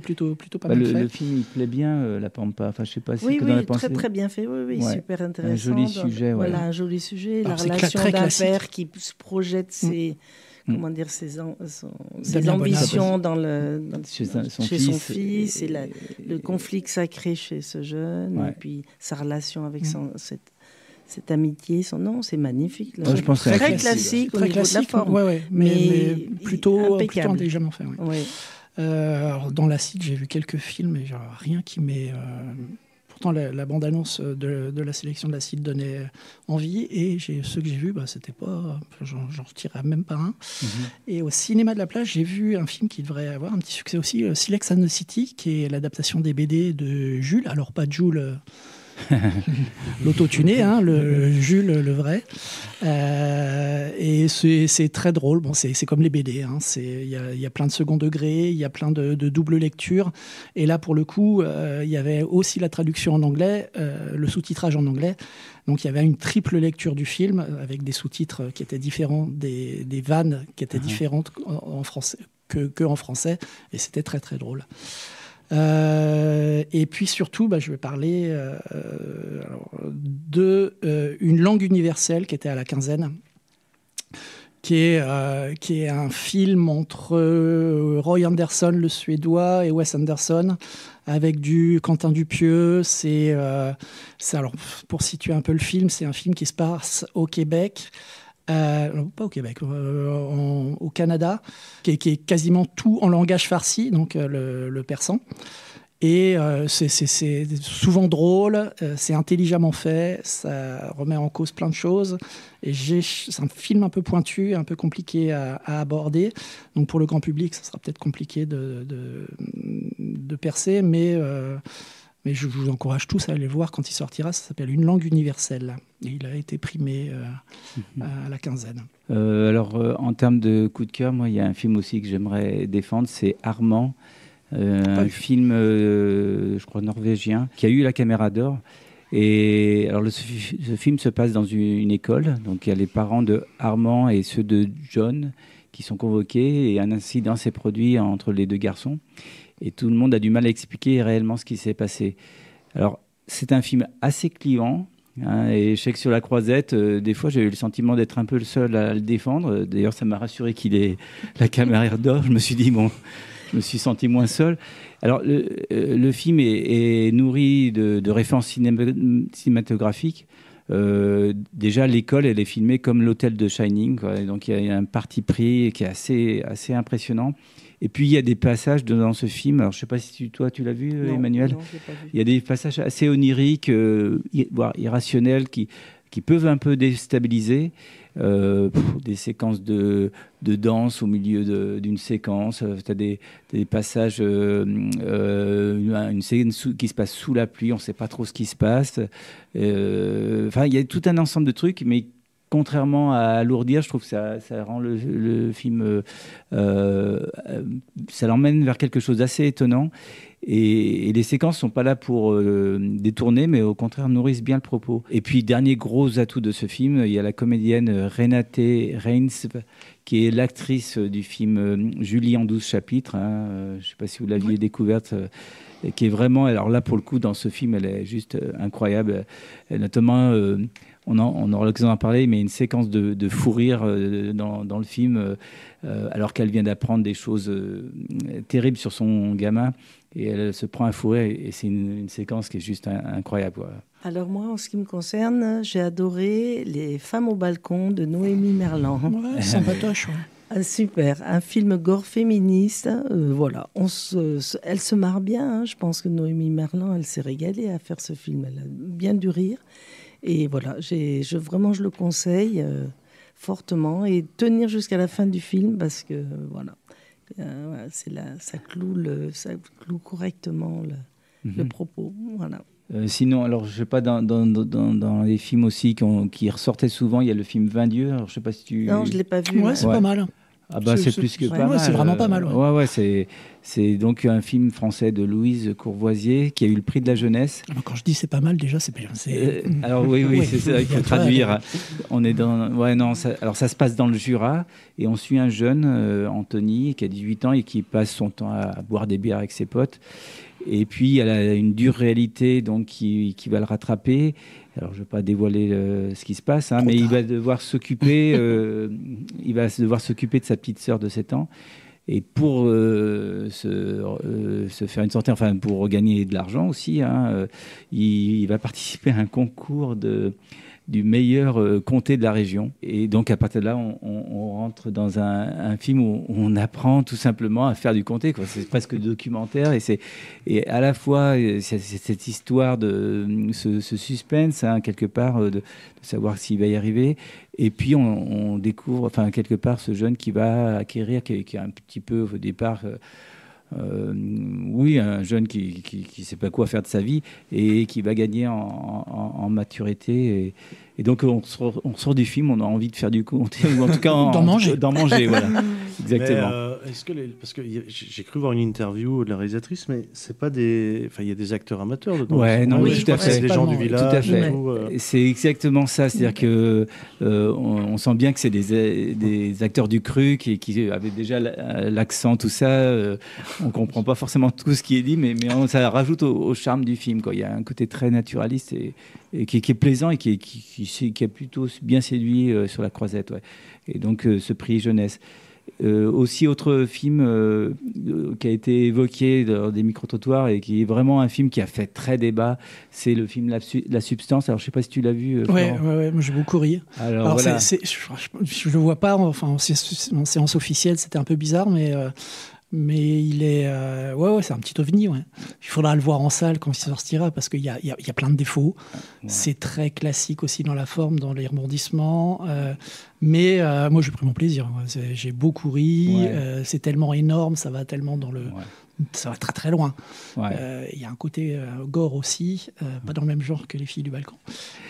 pas mal fait. Le film, il plaît bien, La Pampa. Enfin, je sais pas si vous en avez pensé. Très bien fait. Super intéressant. Un joli sujet. Voilà, un joli sujet. La relation d'un père qui se projette ses ambitions chez son fils, et le conflit sacré chez ce jeune, et puis sa relation avec cette amitié, c'est magnifique. Moi, je pense très classique au niveau de la forme. Mais plutôt intelligemment fait. Alors, dans l'acide, j'ai vu quelques films, mais rien qui m'est... Pourtant, la bande-annonce de la sélection de l'acide donnait envie, et ceux que j'ai vus, c'était pas... J'en retirais même pas un. Et au cinéma de la plage, j'ai vu un film qui devrait avoir un petit succès aussi, Silex and the City, qui est l'adaptation des BD de Jules. Alors, pas Jules... l'autotuné, le Jules, le vrai. Et c'est très drôle. Bon, c'est comme les BD. Il y a plein de second degré, il y a plein de double lecture. Et là, pour le coup, il y avait aussi la traduction en anglais, le sous-titrage en anglais. Donc, il y avait une triple lecture du film avec des sous-titres qui étaient différents, des vannes qui étaient différentes en français que en français. Et c'était très, très drôle. Et puis surtout, je vais parler de Une langue universelle qui était à la quinzaine, qui est un film entre Roy Andersson, le Suédois, et Wes Anderson, avec du Quentin Dupieux. Alors, pour situer un peu le film, c'est un film qui se passe au Québec. Pas au Québec, au Canada, qui est quasiment tout en langage farsi, donc le persan. Et c'est souvent drôle, c'est intelligemment fait, ça remet en cause plein de choses. Et c'est un film un peu pointu, un peu compliqué à aborder. Donc pour le grand public, ça sera peut-être compliqué de percer, mais je vous encourage tous à aller le voir quand il sortira. Ça s'appelle Une langue universelle. Et il a été primé à la quinzaine. Alors, en termes de coup de cœur, moi, il y a un film aussi que j'aimerais défendre, c'est Armand. Un film, je crois, norvégien, qui a eu la Caméra d'Or. Et alors, ce film se passe dans une école. Donc, il y a les parents de Armand et ceux de John qui sont convoqués. Et un incident s'est produit entre les deux garçons. Et tout le monde a du mal à expliquer réellement ce qui s'est passé. Alors, c'est un film assez clivant. Hein, et je sais que sur la croisette, des fois, j'ai eu le sentiment d'être un peu le seul à le défendre. D'ailleurs, ça m'a rassuré qu'il ait la caméra d'or. Je me suis dit, bon, je me suis senti moins seul. Alors, le film est nourri de références cinématographiques. Déjà, l'école, elle est filmée comme l'hôtel de Shining, quoi. Et donc, il y a un parti pris qui est assez impressionnant. Et puis, il y a des passages dans ce film. Alors, je ne sais pas si toi, tu l'as vu, Non, Emmanuel. non, je l'ai pas vu. Il y a des passages assez oniriques, voire irrationnels, qui peuvent un peu déstabiliser. Des séquences de danse au milieu d'une séquence. Tu as des passages, une scène qui se passe sous la pluie, on ne sait pas trop ce qui se passe. Enfin, il y a tout un ensemble de trucs, mais contrairement à alourdir, je trouve que ça rend le film, ça l'emmène vers quelque chose d'assez étonnant. Et les séquences ne sont pas là pour détourner, mais au contraire nourrissent bien le propos. Et puis, dernier gros atout de ce film, il y a la comédienne Renate Reinsve, qui est l'actrice du film Julie en 12 chapitres. Hein. Je ne sais pas si vous l'aviez découverte. Qui est vraiment, alors là, pour le coup, dans ce film, elle est juste incroyable. Notamment, on aura l'occasion d'en parler, mais une séquence de fou rire dans le film, alors qu'elle vient d'apprendre des choses terribles sur son gamin. Et elle se prend un fou rire, et c'est une séquence qui est juste incroyable. Voilà. Alors moi, en ce qui me concerne, j'ai adoré Les Femmes au balcon de Noémie Merlan. Ouais, sympatoche. Ouais. Ah, super, un film gore féministe. Voilà, elle se marre bien. Hein. Je pense que Noémie Merlan, elle s'est régalée à faire ce film. Elle a bien du rire. Et voilà, vraiment, je le conseille fortement. Et tenir jusqu'à la fin du film, parce que voilà. Ça cloue correctement le propos. Voilà. Sinon, alors je sais pas, dans les films aussi qui ressortaient souvent, il y a le film 20 dieux. Alors je sais pas si tu. Non, je l'ai pas vu. Ouais, c'est pas mal. Ah bah c'est plus que pas mal. C'est vraiment pas mal. Ouais, c'est donc un film français de Louise Courvoisier qui a eu le prix de la jeunesse. Quand je dis c'est pas mal, déjà c'est bien. Alors oui, c'est ça, il faut traduire. On est dans, alors ça se passe dans le Jura et on suit un jeune, Anthony, qui a 18 ans et qui passe son temps à boire des bières avec ses potes. Et puis elle a une dure réalité donc qui va le rattraper. Alors je ne vais pas dévoiler ce qui se passe, mais il va devoir s'occuper, de sa petite sœur de 7 ans. Et pour se faire une santé, enfin pour gagner de l'argent aussi, il va participer à un concours du meilleur comté de la région. Et donc à partir de là, on rentre dans un film où on apprend tout simplement à faire du comté, quoi. C'est presque documentaire et à la fois c'est cette histoire de ce suspense, quelque part, de savoir s'il va y arriver. Et puis on découvre, enfin quelque part, ce jeune qui va acquérir, qui est un petit peu au départ. Un jeune qui sait pas quoi faire de sa vie et qui va gagner en maturité et donc on sort du film, on a envie de faire du comté ou en tout cas d'en manger, voilà. Exactement. Parce que j'ai cru voir une interview de la réalisatrice, mais c'est pas il y a des acteurs amateurs dedans. Ouais, non, tout à fait. Des gens du village. Tout à fait. C'est exactement ça. C'est-à-dire que on sent bien que c'est des acteurs du cru qui avaient déjà l'accent, tout ça. On comprend pas forcément tout ce qui est dit, mais ça rajoute au charme du film, quoi. Il y a un côté très naturaliste et qui est plaisant et qui a plutôt bien séduit sur la croisette. Ouais. Et donc ce prix jeunesse. Aussi autre film qui a été évoqué dans des micro-trottoirs et qui est vraiment un film qui a fait très débat, c'est le film La Substance. Alors je sais pas si tu l'as vu. Ouais, moi j'ai beaucoup ri. Alors voilà. Je le vois pas, enfin en séance officielle c'était un peu bizarre, mais il est c'est un petit ovni. Ouais. Il faudra le voir en salle quand il sortira parce qu'il y a plein de défauts. Ouais. C'est très classique aussi dans la forme, dans les rebondissements. Mais moi, j'ai pris mon plaisir. J'ai beaucoup ri. Ouais. C'est tellement énorme, ça va tellement dans le... Ouais. Ça va très très loin. Il y a un côté gore aussi, pas dans le même genre que Les filles du balcon,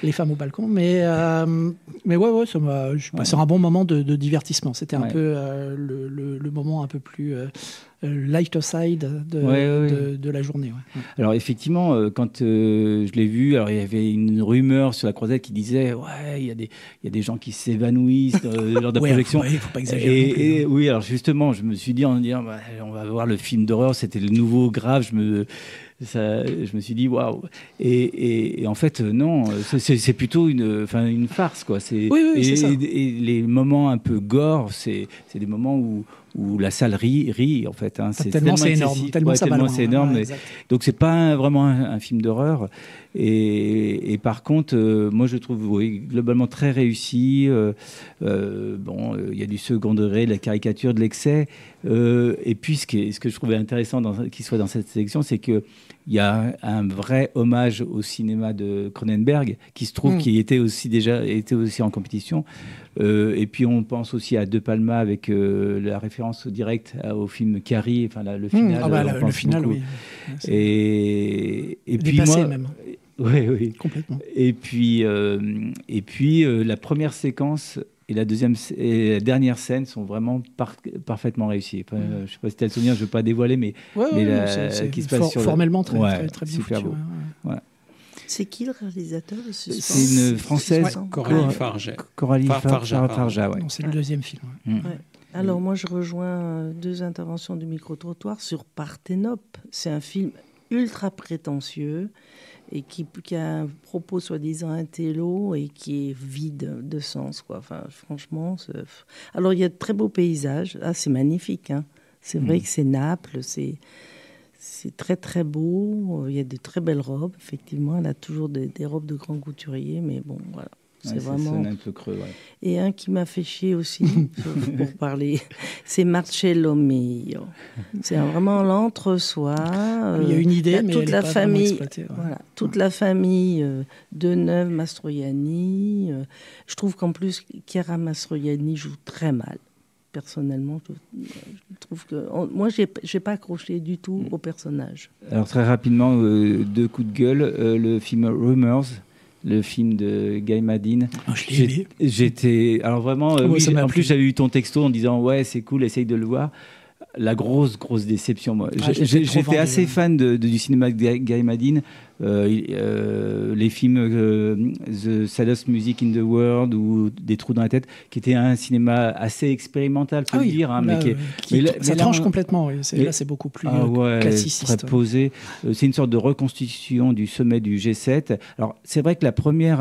Les femmes au balcon, mais ça m'a passé un bon moment de divertissement. C'était un peu le moment un peu plus lighter side de la journée. Ouais. Alors effectivement, quand je l'ai vu, alors il y avait une rumeur sur la croisette qui disait il y a des gens qui s'évanouissent lors de la projection. Il ne faut pas exagérer. Et oui, alors justement, je me suis dit on va voir le film d'horreur. C'était le nouveau Grave. Je me suis dit waouh. Et en fait non, c'est plutôt une farce quoi. Oui, c'est ça. Et les moments un peu gore, c'est des moments où la salle rit en fait. Hein. Tellement c'est énorme, tellement ça balance. C'est énorme. Donc c'est pas vraiment un film d'horreur. Et par contre, moi je trouve globalement très réussi. Il y a du second degré, de la caricature, de l'excès. Et puis ce que je trouvais intéressant qu'il soit dans cette sélection, c'est que il y a un vrai hommage au cinéma de Cronenberg qui se trouve qui était aussi en compétition. Et puis on pense aussi à De Palma avec la référence directe au film Carrie, le final. Le final, beaucoup. Oui. Et puis dépassé moi, même. Oui. Complètement. Et puis la première séquence et la dernière scène sont vraiment parfaitement réussies. Enfin, je ne sais pas si tu as le souvenir, je ne veux pas dévoiler, mais qui se passe sur formellement très bien super foutu. beau. Ouais. C'est qui le réalisateur de ce C'est une Française, Coralie Farja. Ouais. C'est le deuxième film. Ouais. Alors moi, je rejoins 2 interventions du micro-trottoir sur Parthénope. C'est un film ultra prétentieux et qui a un propos soi-disant intello et qui est vide de sens, quoi. Enfin, franchement, alors il y a de très beaux paysages. Ah, c'est magnifique, hein. C'est vrai que c'est Naples, c'est très très beau. Il y a de très belles robes, effectivement. Elle a toujours des robes de grands couturiers, mais bon, voilà. C'est vraiment un peu creux, ouais. Et un qui m'a fait chier aussi, pour parler, c'est Marcello Mio. C'est vraiment l'entre-soi. Il y a une idée, mais toute elle la est pas famille, vraiment exploitée. Ouais. Voilà, toute la famille Deneuve, Mastroianni. Je trouve qu'en plus, Chiara Mastroianni joue très mal. Personnellement, je trouve que moi, j'ai pas accroché du tout au personnage. Alors très rapidement, 2 coups de gueule. Le film Rumors. Le film de Guy Maddin. J'étais. Alors vraiment, en plus, j'avais eu ton texto en disant ouais, c'est cool, essaye de le voir. La grosse déception, moi. J'étais assez fan du cinéma de Guy Maddin. Les films The Saddest Music in the World ou Des trous dans la tête, qui était un cinéma assez expérimental, faut le dire. Hein, ça tranche complètement. Oui. Là, c'est beaucoup plus classiciste. Très posé. C'est une sorte de reconstitution du sommet du G7. Alors, c'est vrai que la première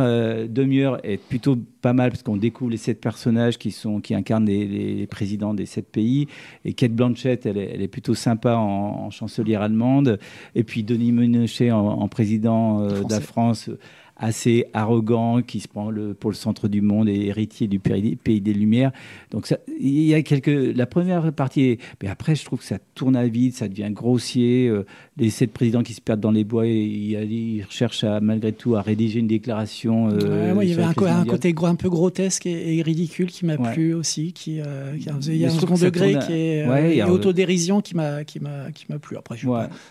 demi-heure est plutôt pas mal parce qu'on découvre les 7 personnages qui incarnent les présidents des 7 pays. Et Cate Blanchett, elle est plutôt sympa en chancelière allemande. Et puis Denis Ménochet en président de la France, assez arrogant, qui se prend pour le centre du monde et héritier du pays des Lumières. Donc il y a la première partie, mais après je trouve que ça tourne à vide, ça devient grossier. Les 7 présidents qui se perdent dans les bois, ils recherchent malgré tout à rédiger une déclaration. Il y avait un côté un peu grotesque et ridicule qui m'a plu aussi, il y a un second degré qui est autodérision qui m'a plu. Après,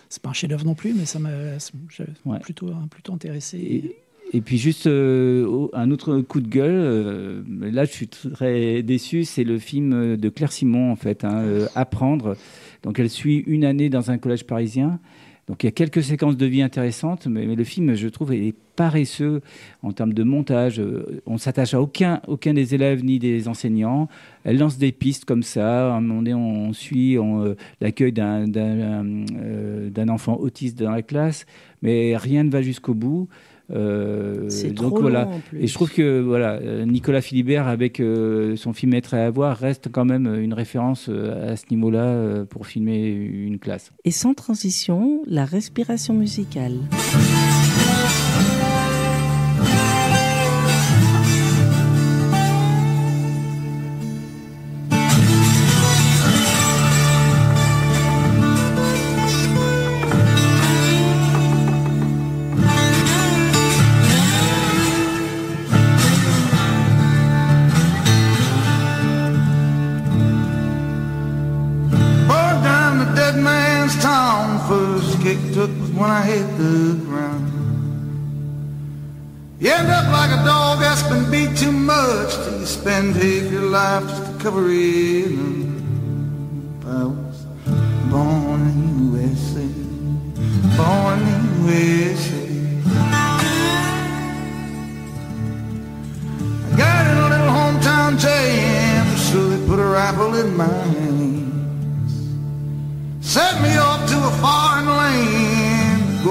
c'est pas un chef-d'œuvre non plus, mais ça m'a plutôt intéressé. Et puis juste un autre coup de gueule, là je suis très déçu, c'est le film de Claire Simon en fait, Apprendre. Donc elle suit une année dans un collège parisien. Donc il y a quelques séquences de vie intéressantes, mais le film, je trouve, est paresseux en termes de montage. On ne s'attache à aucun des élèves ni des enseignants. Elle lance des pistes comme ça. À un moment donné, on suit l'accueil d'un enfant autiste dans la classe, mais rien ne va jusqu'au bout. C'est donc trop voilà. long en plus. Et je trouve que Nicolas Philibert avec son film Être à avoir reste quand même une référence à ce niveau-là pour filmer une classe. Et sans transition, la respiration musicale. Took when I hit the ground. You end up like a dog that's been beat too much till you spend half your life just to cover it. I was born in USA, born in USA. I got in a little hometown jam, so they put a rifle in my hands. Set me off to a foreign land, go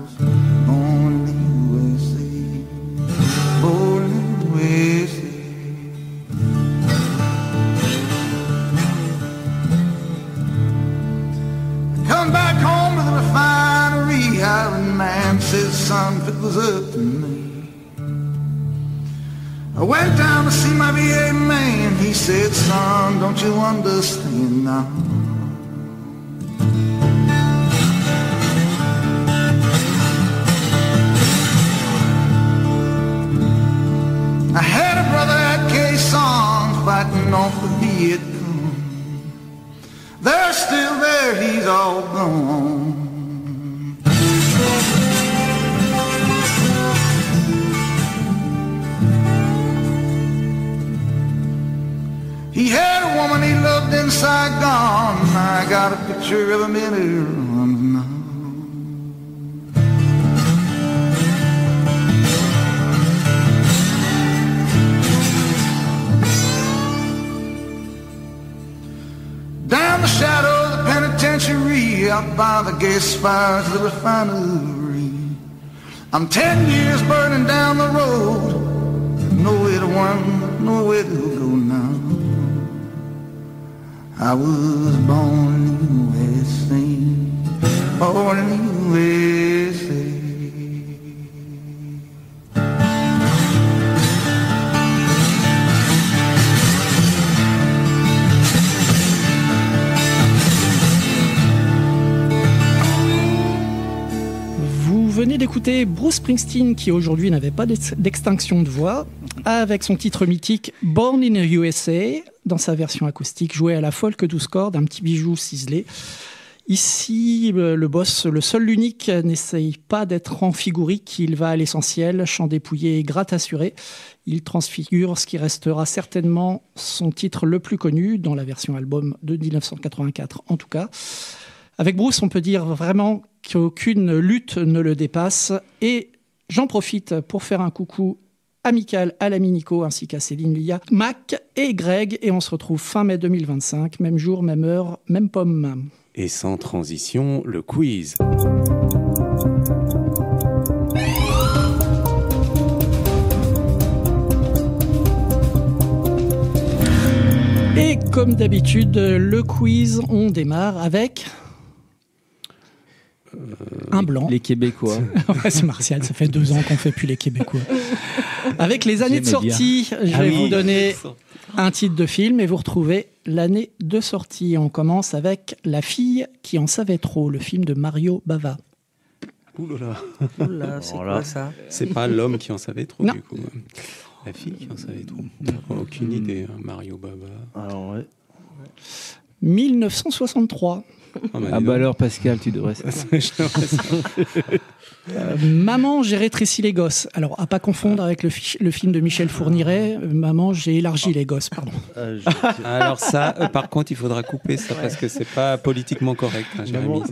was born in the USA. Born in the USA. Come back home to the refinery. Hiring man says, son, if it was up to me, I went down to see my VA man. He said, son, don't you understand now? I had a brother at Quezon fighting off the Viet Cong. They're still there, he's all gone. He had a woman he loved in Saigon. I got a picture of him in her arms now. Down the shadow of the penitentiary, out by the gas fires of the refinery, I'm 10 years burning down the road, nowhere to run, nowhere to go now. I was born in the USA, born in the USA. Vous venez d'écouter Bruce Springsteen, qui aujourd'hui n'avait pas d'extinction de voix, avec son titre mythique Born in the USA, dans sa version acoustique, joué à la folk 12 cordes, un petit bijou ciselé. Ici, le boss, le seul, l'unique, n'essaye pas d'être amphigorique, il va à l'essentiel, chant dépouillé et gratte assurée. Il transfigure ce qui restera certainement son titre le plus connu, dans la version album de 1984 en tout cas. Avec Bruce, on peut dire vraiment qu'aucune lutte ne le dépasse. Et j'en profite pour faire un coucou amical à l'ami Nico, ainsi qu'à Céline, Lia, Mac et Greg. Et on se retrouve fin mai 2025, même jour, même heure, même pomme. Et sans transition, le quiz. Et comme d'habitude, le quiz, on démarre avec... un blanc. Les Québécois. Ouais, c'est Martial, ça fait 2 ans qu'on ne fait plus les Québécois. Avec les années de sortie, je vais vous donner un titre de film et vous retrouvez l'année de sortie. On commence avec La fille qui en savait trop, le film de Mario Bava. Ouh là là. Oula, c'est quoi ça? C'est pas l'homme qui en savait trop, Non. du coup. La fille qui en savait trop. Aucune idée, hein, Mario Bava. Alors, ouais. 1963. Ah bah alors Pascal, tu devrais ça. Maman, j'ai rétréci les gosses. Alors, à pas confondre avec le film de Michel Fourniret. Maman, j'ai élargi les gosses, pardon. Alors ça, par contre, il faudra couper ça parce que c'est pas politiquement correct. Hein,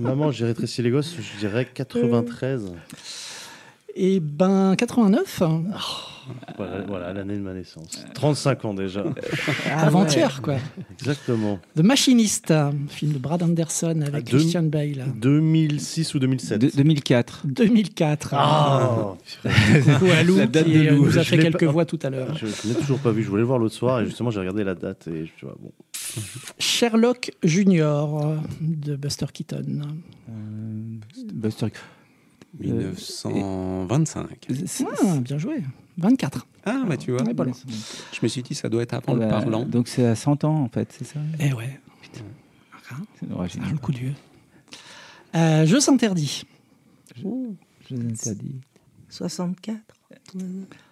Maman, j'ai rétréci les gosses, je dirais 93. Eh ben, 89. Voilà l'année de ma naissance. 35 ans déjà. Avant-hier, quoi. Exactement. The Machinist, film de Brad Anderson avec Christian Bale. 2006 ou 2007 2004. 2004. Ah, Walou la date qui de Lou. nous a Je fait l'ai quelques pas- voix tout à l'heure. Je ne l'ai toujours pas vu, je voulais le voir l'autre soir et justement j'ai regardé la date et je vois, bon. Sherlock Junior de Buster Keaton. Buster... 1925. Ah, bien joué. 24. Ah, bah tu vois. Ouais, pas loin. Je me suis dit, ça doit être avant le Bah, parlant. donc c'est à 100 ans en fait, c'est ça? Eh ouais. C'est original. Le coup de vieux. Jeux s'interdit. Je l'interdis. 64.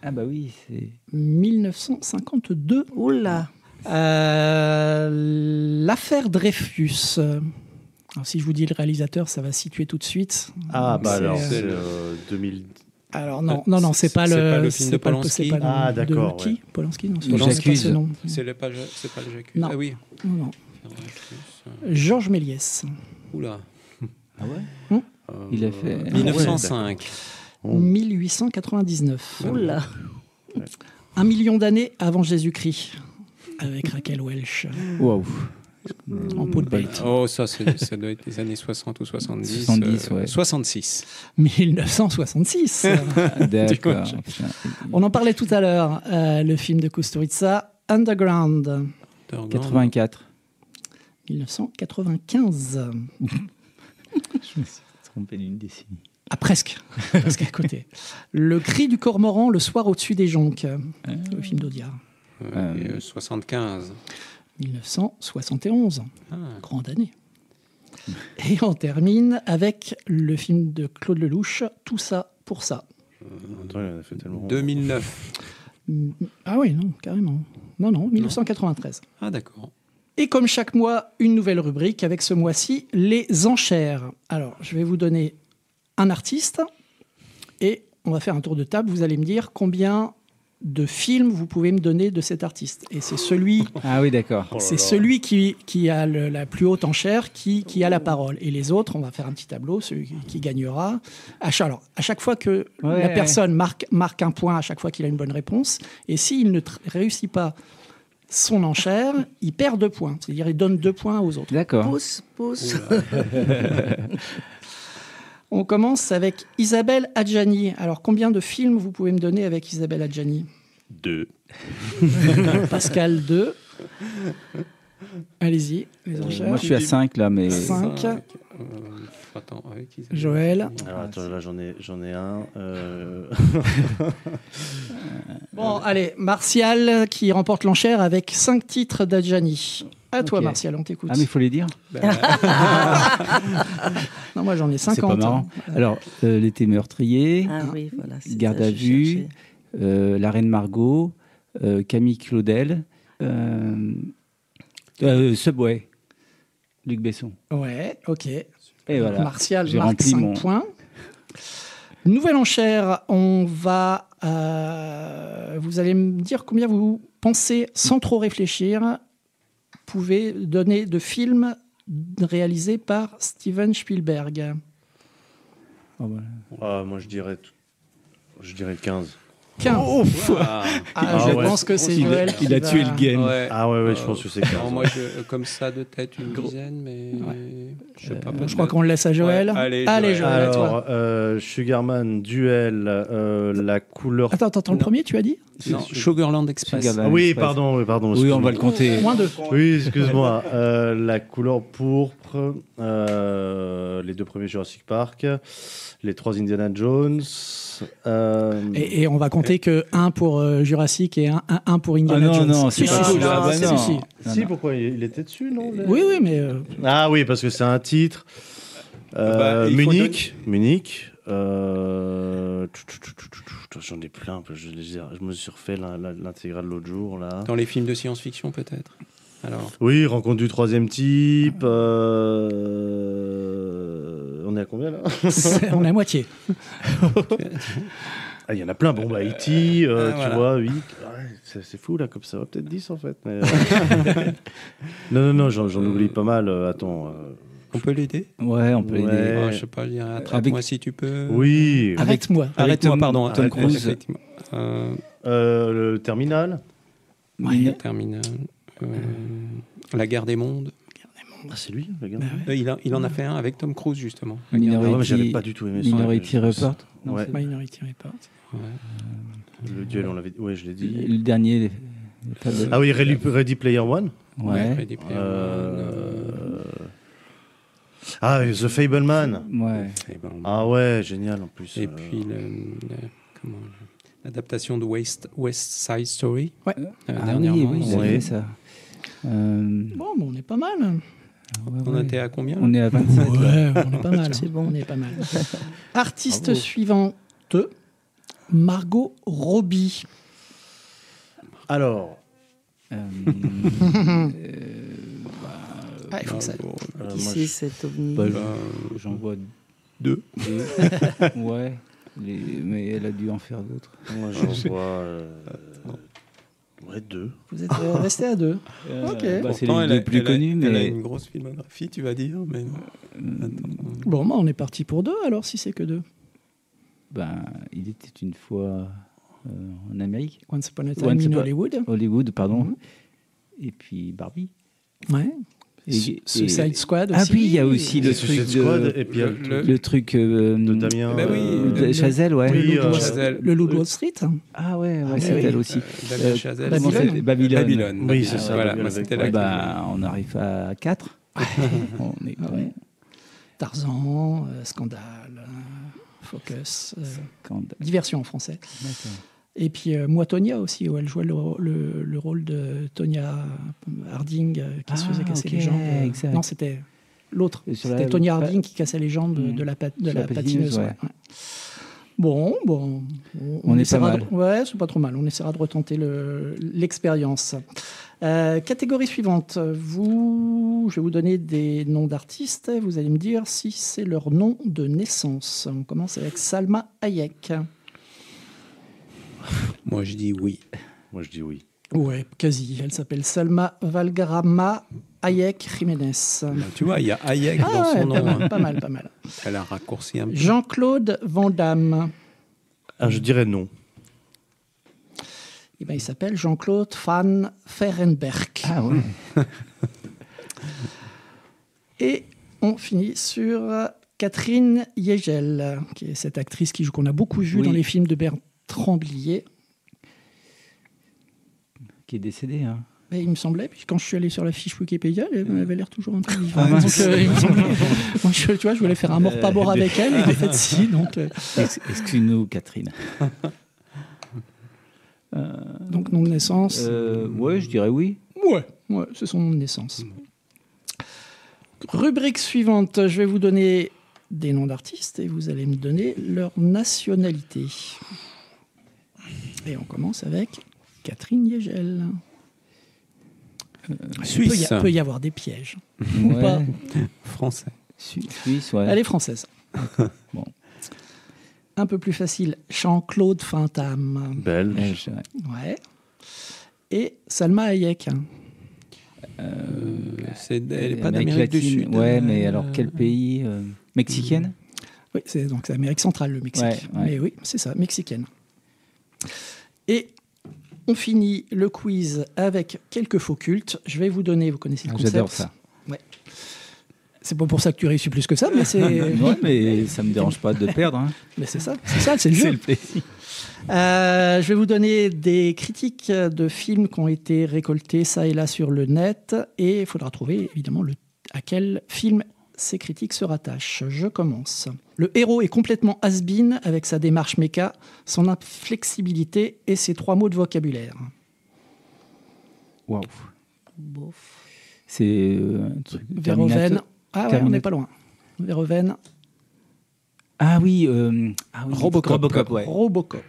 Ah bah oui, c'est... 1952. Oula. L'affaire Dreyfus. Alors, si je vous dis le réalisateur, ça va situer tout de suite. Ah, bah C'est, alors, c'est 2000. Alors, non, c'est pas le film de Polanski. Ah, d'accord. De qui Ouais. Polanski, non, J'accuse. C'est pas le J'accuse. Non. Ah oui. Non. Georges Méliès. Oula. Ah ouais? Il a fait... 1905. 1899. Oula. 1 million d'années avant Jésus-Christ. Avec Raquel Welch. Waouh. En peau de bête. Oh, ça doit être les années 60 ou 70. 70, ouais. 66. 1966. D'accord. On en parlait tout à l'heure, le film de Kusturica, Underground. 84. 1995. Je me suis trompé d'une décennie. Ah, presque. Presque à côté. Le cri du cormoran le soir au-dessus des jonques. Le film d'Audiard. 75. 1971. Grande année. Et on termine avec le film de Claude Lelouch, Tout ça pour ça. Attends, il en a fait tellement. 2009. Ah oui, non, carrément. Non, 1993. Ah d'accord. Et comme chaque mois, une nouvelle rubrique avec ce mois-ci, les enchères. Alors, je vais vous donner un artiste et on va faire un tour de table. Vous allez me dire combien de films vous pouvez me donner de cet artiste. Et c'est celui, celui qui a la plus haute enchère qui a la parole. Et les autres, on va faire un petit tableau, celui qui gagnera. À chaque fois que la personne marque un point, à chaque fois qu'il a une bonne réponse, et s'il ne réussit pas son enchère, il perd 2 points. C'est-à-dire il donne 2 points aux autres. D'accord. Pousse. On commence avec Isabelle Adjani. Alors, combien de films vous pouvez me donner avec Isabelle Adjani? 2. Pascal, 2. Allez-y, les enchères. Moi, je suis à 5 là, mais... 5. Attends, avec Isabelle. Joël. Alors, attends, là, j'en ai un. Bon, allez, Martial qui remporte l'enchère avec 5 titres d'Adjani. À toi, Ok. Martial, on t'écoute. Ah, mais il faut les dire. Non, moi, j'en ai 50. C'est pas marrant. Alors, L'été meurtrier, Ah oui, voilà. c'est Garde ça, à je vue, cherchais. La Reine Margot, Camille Claudel, Subway, Luc Besson. Ouais, ok. Et voilà. Martial J'ai marque rempli 5 mon... points. Nouvelle enchère, on va... vous allez me dire combien vous pensez, sans trop réfléchir, pouvez donner de films réalisés par Steven Spielberg. Oh, voilà. Moi, je dirais 15. 15. Je ouais. pense que c'est Joël qui Il a va- tué le game. Ouais. Ah ouais, je pense que c'est 15. Non, moi, comme ça, de tête, une dizaine, mais je sais pas. Je crois qu'on le laisse à Joël. Ouais, allez, Joël, à toi. Alors, Sugarman, Duel, la couleur... Attends, le premier, tu as dit? Non, Sugarland Express. Ah oui, pardon. Oui, on excuse-moi. va le compter. Moins 2. Oui, excuse-moi. La couleur pourpre, les 2 premiers Jurassic Park, les 3 Indiana Jones. Et on va compter que 1 pour Jurassic et un pour Indiana Jones. Non, c'est pas Si, cool. Ah bah si, non. si. Si, pourquoi il était dessus, non? Oui, mais... Ah oui, parce que c'est un titre. il faut Munich. J'en ai plein. Je me suis refait l'intégrale l'autre jour. Là. Dans les films de science-fiction, peut-être. Alors. Oui, Rencontre du troisième type. On est à combien là? On est à moitié. Il y en a plein. Bon, Haïti, voilà. tu vois, 8. Ouais, c'est fou là, comme ça. Peut-être 10 en fait. Mais, non, j'en oublie pas mal. Attends. On peut l'aider? Ouais, on peut l'aider. Ouais. Je sais pas, je dirais attrape-moi si tu peux. Oui. Arrête-moi. Arrête-moi, pardon. Tom Cruise. Effectivement. Le Terminal. Ouais. Terminal. La guerre des mondes. Ah, c'est lui, le gars. Il en a fait un avec Tom Cruise, justement. Minority, mais j'avais pas du tout aimé ça. Minority Report. Non, Ouais. c'est- Minority Report. Le duel, on l'avait. Ouais, je l'ai dit. Le dernier. Ah oui, Ready Player One. Ouais. Ready Player One, Ah, The Fableman. Ouais. Ah ouais, génial en plus. Et puis l'adaptation de West Side Story. Ouais. Dernièrement. Oui, ils avaient fait ça. Bon, on est pas mal. On était à combien? On est à 27. Ouais, on est pas mal. C'est bon. On est pas mal. Artiste suivante, Margot Robbie. Alors. Il faut que ça... Qui c'est cet ovni? J'en vois 2. Ouais. Mais elle a dû en faire d'autres. Moi, j'en vois. Ouais, 2. Vous êtes resté à 2. Ok. Bah, c'est les 2 plus connus, mais. Elle a une grosse filmographie, tu vas dire. Mais Bon, on est parti pour 2 alors, si c'est que 2. Ben, il était une fois en Amérique. Once Upon a Time in Hollywood. Hollywood, pardon. Et puis Barbie. Ouais. Suicide Squad Ah aussi. oui, il y a aussi le Suicide truc Squad, de, et puis il y a le truc de Damien. de Chazelle, ouais. Oui, Le Loup de Wall Street. Ah ouais, Ah, c'est oui. elle aussi. Damien Chazelle. Babylone. Oui, c'est ça. Voilà, Babylone moi, avec- c'était là. On arrive à 4. On est bon. Tarzan, Scandale, Focus, Diversion en français. D'accord. Et puis moi, Tonya aussi, où elle jouait le rôle de Tonya Harding qui se faisait casser les jambes. exact. Non, c'était l'autre. Et sur C'était la- Tonya Harding qui cassait les jambes de la patineuse. ouais. Ouais. Bon, On est pas essaiera mal. Ouais, c'est pas trop mal. On essaiera de retenter l'expérience. Catégorie suivante. Je vais vous donner des noms d'artistes. Vous allez me dire si c'est leur nom de naissance. On commence avec Salma Hayek. Moi, je dis oui. Moi, je dis oui. Ouais, quasi. Elle s'appelle Salma Valgarama Hayek Jiménez. Tu vois, il y a Hayek dans son nom. hein. Pas mal, pas mal. Elle a raccourci un peu. Jean-Claude Van Damme. Ah, je dirais non. Eh ben, il s'appelle Jean-Claude Van Ferenberg. Ah oui. Et on finit sur Catherine Yegel, qui est cette actrice qu'on a beaucoup vue Oui. dans les films de Bertrand Blier. Qui est décédé, hein. Et il me semblait, puis quand je suis allé sur la fiche Wikipédia, elle avait l'air toujours un peu vivante. Ah, mince. Donc, il me semblait- moi, tu vois, je voulais faire un mort pas mort avec elle, et en fait, si. Donc, Excuse-nous, Catherine. donc nom de naissance. Ouais, je dirais oui. Ouais, c'est son nom de naissance. Rubrique suivante, je vais vous donner des noms d'artistes et vous allez me donner leur nationalité. Et on commence avec Catherine Yegel. Suisse. Il peut y avoir des pièges. Ou Ouais. pas. Français. Suisse, ouais. Elle est française. Bon. Un peu plus facile, Jean-Claude Van Damme. Belge. Ouais. Et Salma Hayek. Elle n'est pas Amérique d'Amérique du latine. Sud. Ouais, mais alors quel pays Mexicaine. Oui, c'est Amérique centrale, le Mexique. Ouais. Mais oui, c'est ça, mexicaine. Et on finit le quiz avec quelques faux cultes. Je vais vous donner, vous connaissez le concept. J'adore ça. Ouais. C'est pas pour ça que tu réussis plus que ça, mais c'est. Ouais, mais ça me dérange pas de perdre. Hein. Mais c'est ça, c'est le jeu. C'est le plaisir. Je vais vous donner des critiques de films qui ont été récoltés ça et là sur le net, et il faudra trouver évidemment à quel film ces critiques se rattachent. Je commence. Le héros est complètement has-been avec sa démarche méca, son inflexibilité et ses 3 mots de vocabulaire. Waouh. C'est un truc. Verhoeven. Terminator. Ah ouais, on n'est pas loin. Verhoeven. Ah oui, Robocop. ouais. Robocop.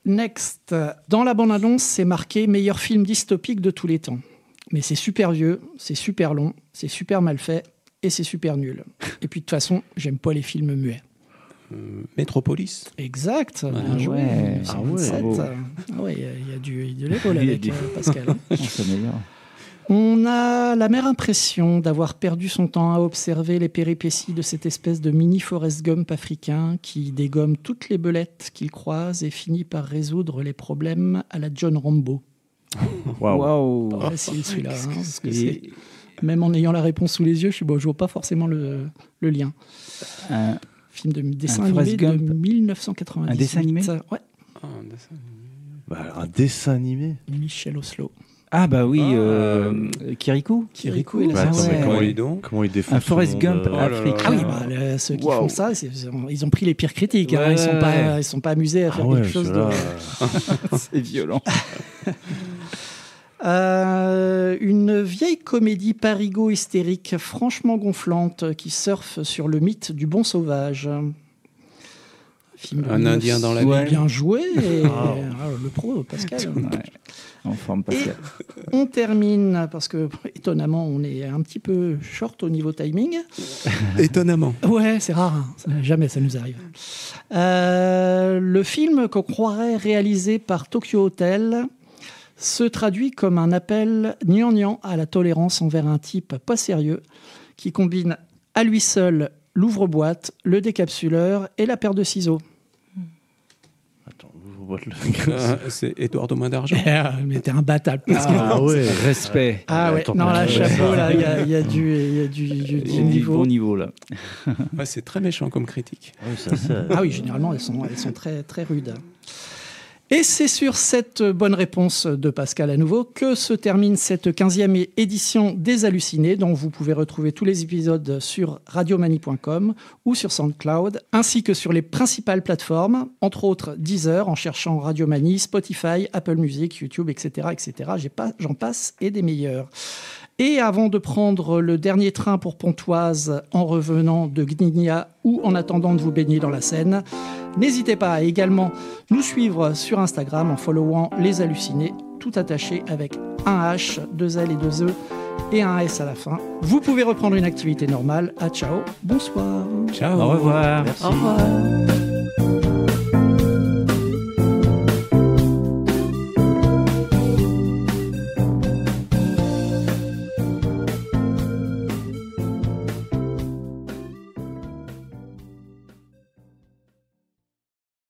Next. Dans la bande-annonce, c'est marqué meilleur film dystopique de tous les temps. Mais c'est super vieux, c'est super long, c'est super mal fait et c'est super nul. Et puis de toute façon, j'aime pas les films muets. Métropolis. Exact. Bien joué. ouais. Ah Ah ouais, ouais, bravo. il y a de l'épaule avec Pascal. hein. On s'améliore. On a la mère impression d'avoir perdu son temps à observer les péripéties de cette espèce de mini Forrest Gump africain qui dégomme toutes les belettes qu'il croise et finit par résoudre les problèmes à la John Rambo. Waouh. Pas facile celui-là, hein, parce que Et- c'est- même en ayant la réponse sous les yeux, je vois pas forcément le lien. Film de dessin un animé Forrest de Gump. 1998. Un dessin animé Ouais. Bah, un dessin animé. Michel Oslo. Ah bah oui, Kirikou. Kirikou et la Bah, attends, sorcière. mais comment il défonce Un Forrest tout le monde, Gump africain. Ah oui, bah, ceux qui Waouh. font ça, ils ont pris les pires critiques. hein. Ouais. Ils sont pas amusés à faire ouais, quelque chose ceux-là, de. C'est violent. Une vieille comédie parigo-hystérique franchement gonflante qui surfe sur le mythe du bon sauvage. Film de Un Indien dans la ville. Bien joué. Et, Ah. le pro, Pascal. Ouais. En forme, Pascal. On termine, parce que étonnamment, on est un petit peu short au niveau timing. Étonnamment. Ouais, c'est rare. hein. Jamais ça nous arrive. Le film qu'on croirait réalisé par Tokyo Hotel se traduit comme un appel gnangnan à la tolérance envers un type pas sérieux qui combine à lui seul l'ouvre-boîte, le décapsuleur et la paire de ciseaux. Attends, C'est Édouard Domain d'Argent. Mais t'es imbattable. Ah ouais, respect. Ah ouais, non, là, chapeau, là, il y a du niveau. Bon niveau, là. Ouais, c'est très méchant comme critique. Ah oui, généralement, elles sont très, très rudes. Et c'est sur cette bonne réponse de Pascal à nouveau que se termine cette 15e édition des Hallucinés, dont vous pouvez retrouver tous les épisodes sur radiomanie.com ou sur SoundCloud, ainsi que sur les principales plateformes, entre autres Deezer, en cherchant Radiomanie, Spotify, Apple Music, YouTube, etc. etc. J'en passe et des meilleurs. Et avant de prendre le dernier train pour Pontoise en revenant de Gdynia ou en attendant de vous baigner dans la Seine, n'hésitez pas à également nous suivre sur Instagram en followant Les Hallucinés, tout attaché avec un H, 2 L et 2 E et un S à la fin. Vous pouvez reprendre une activité normale. À ciao, bonsoir. Ciao. Au revoir. Merci. Au revoir.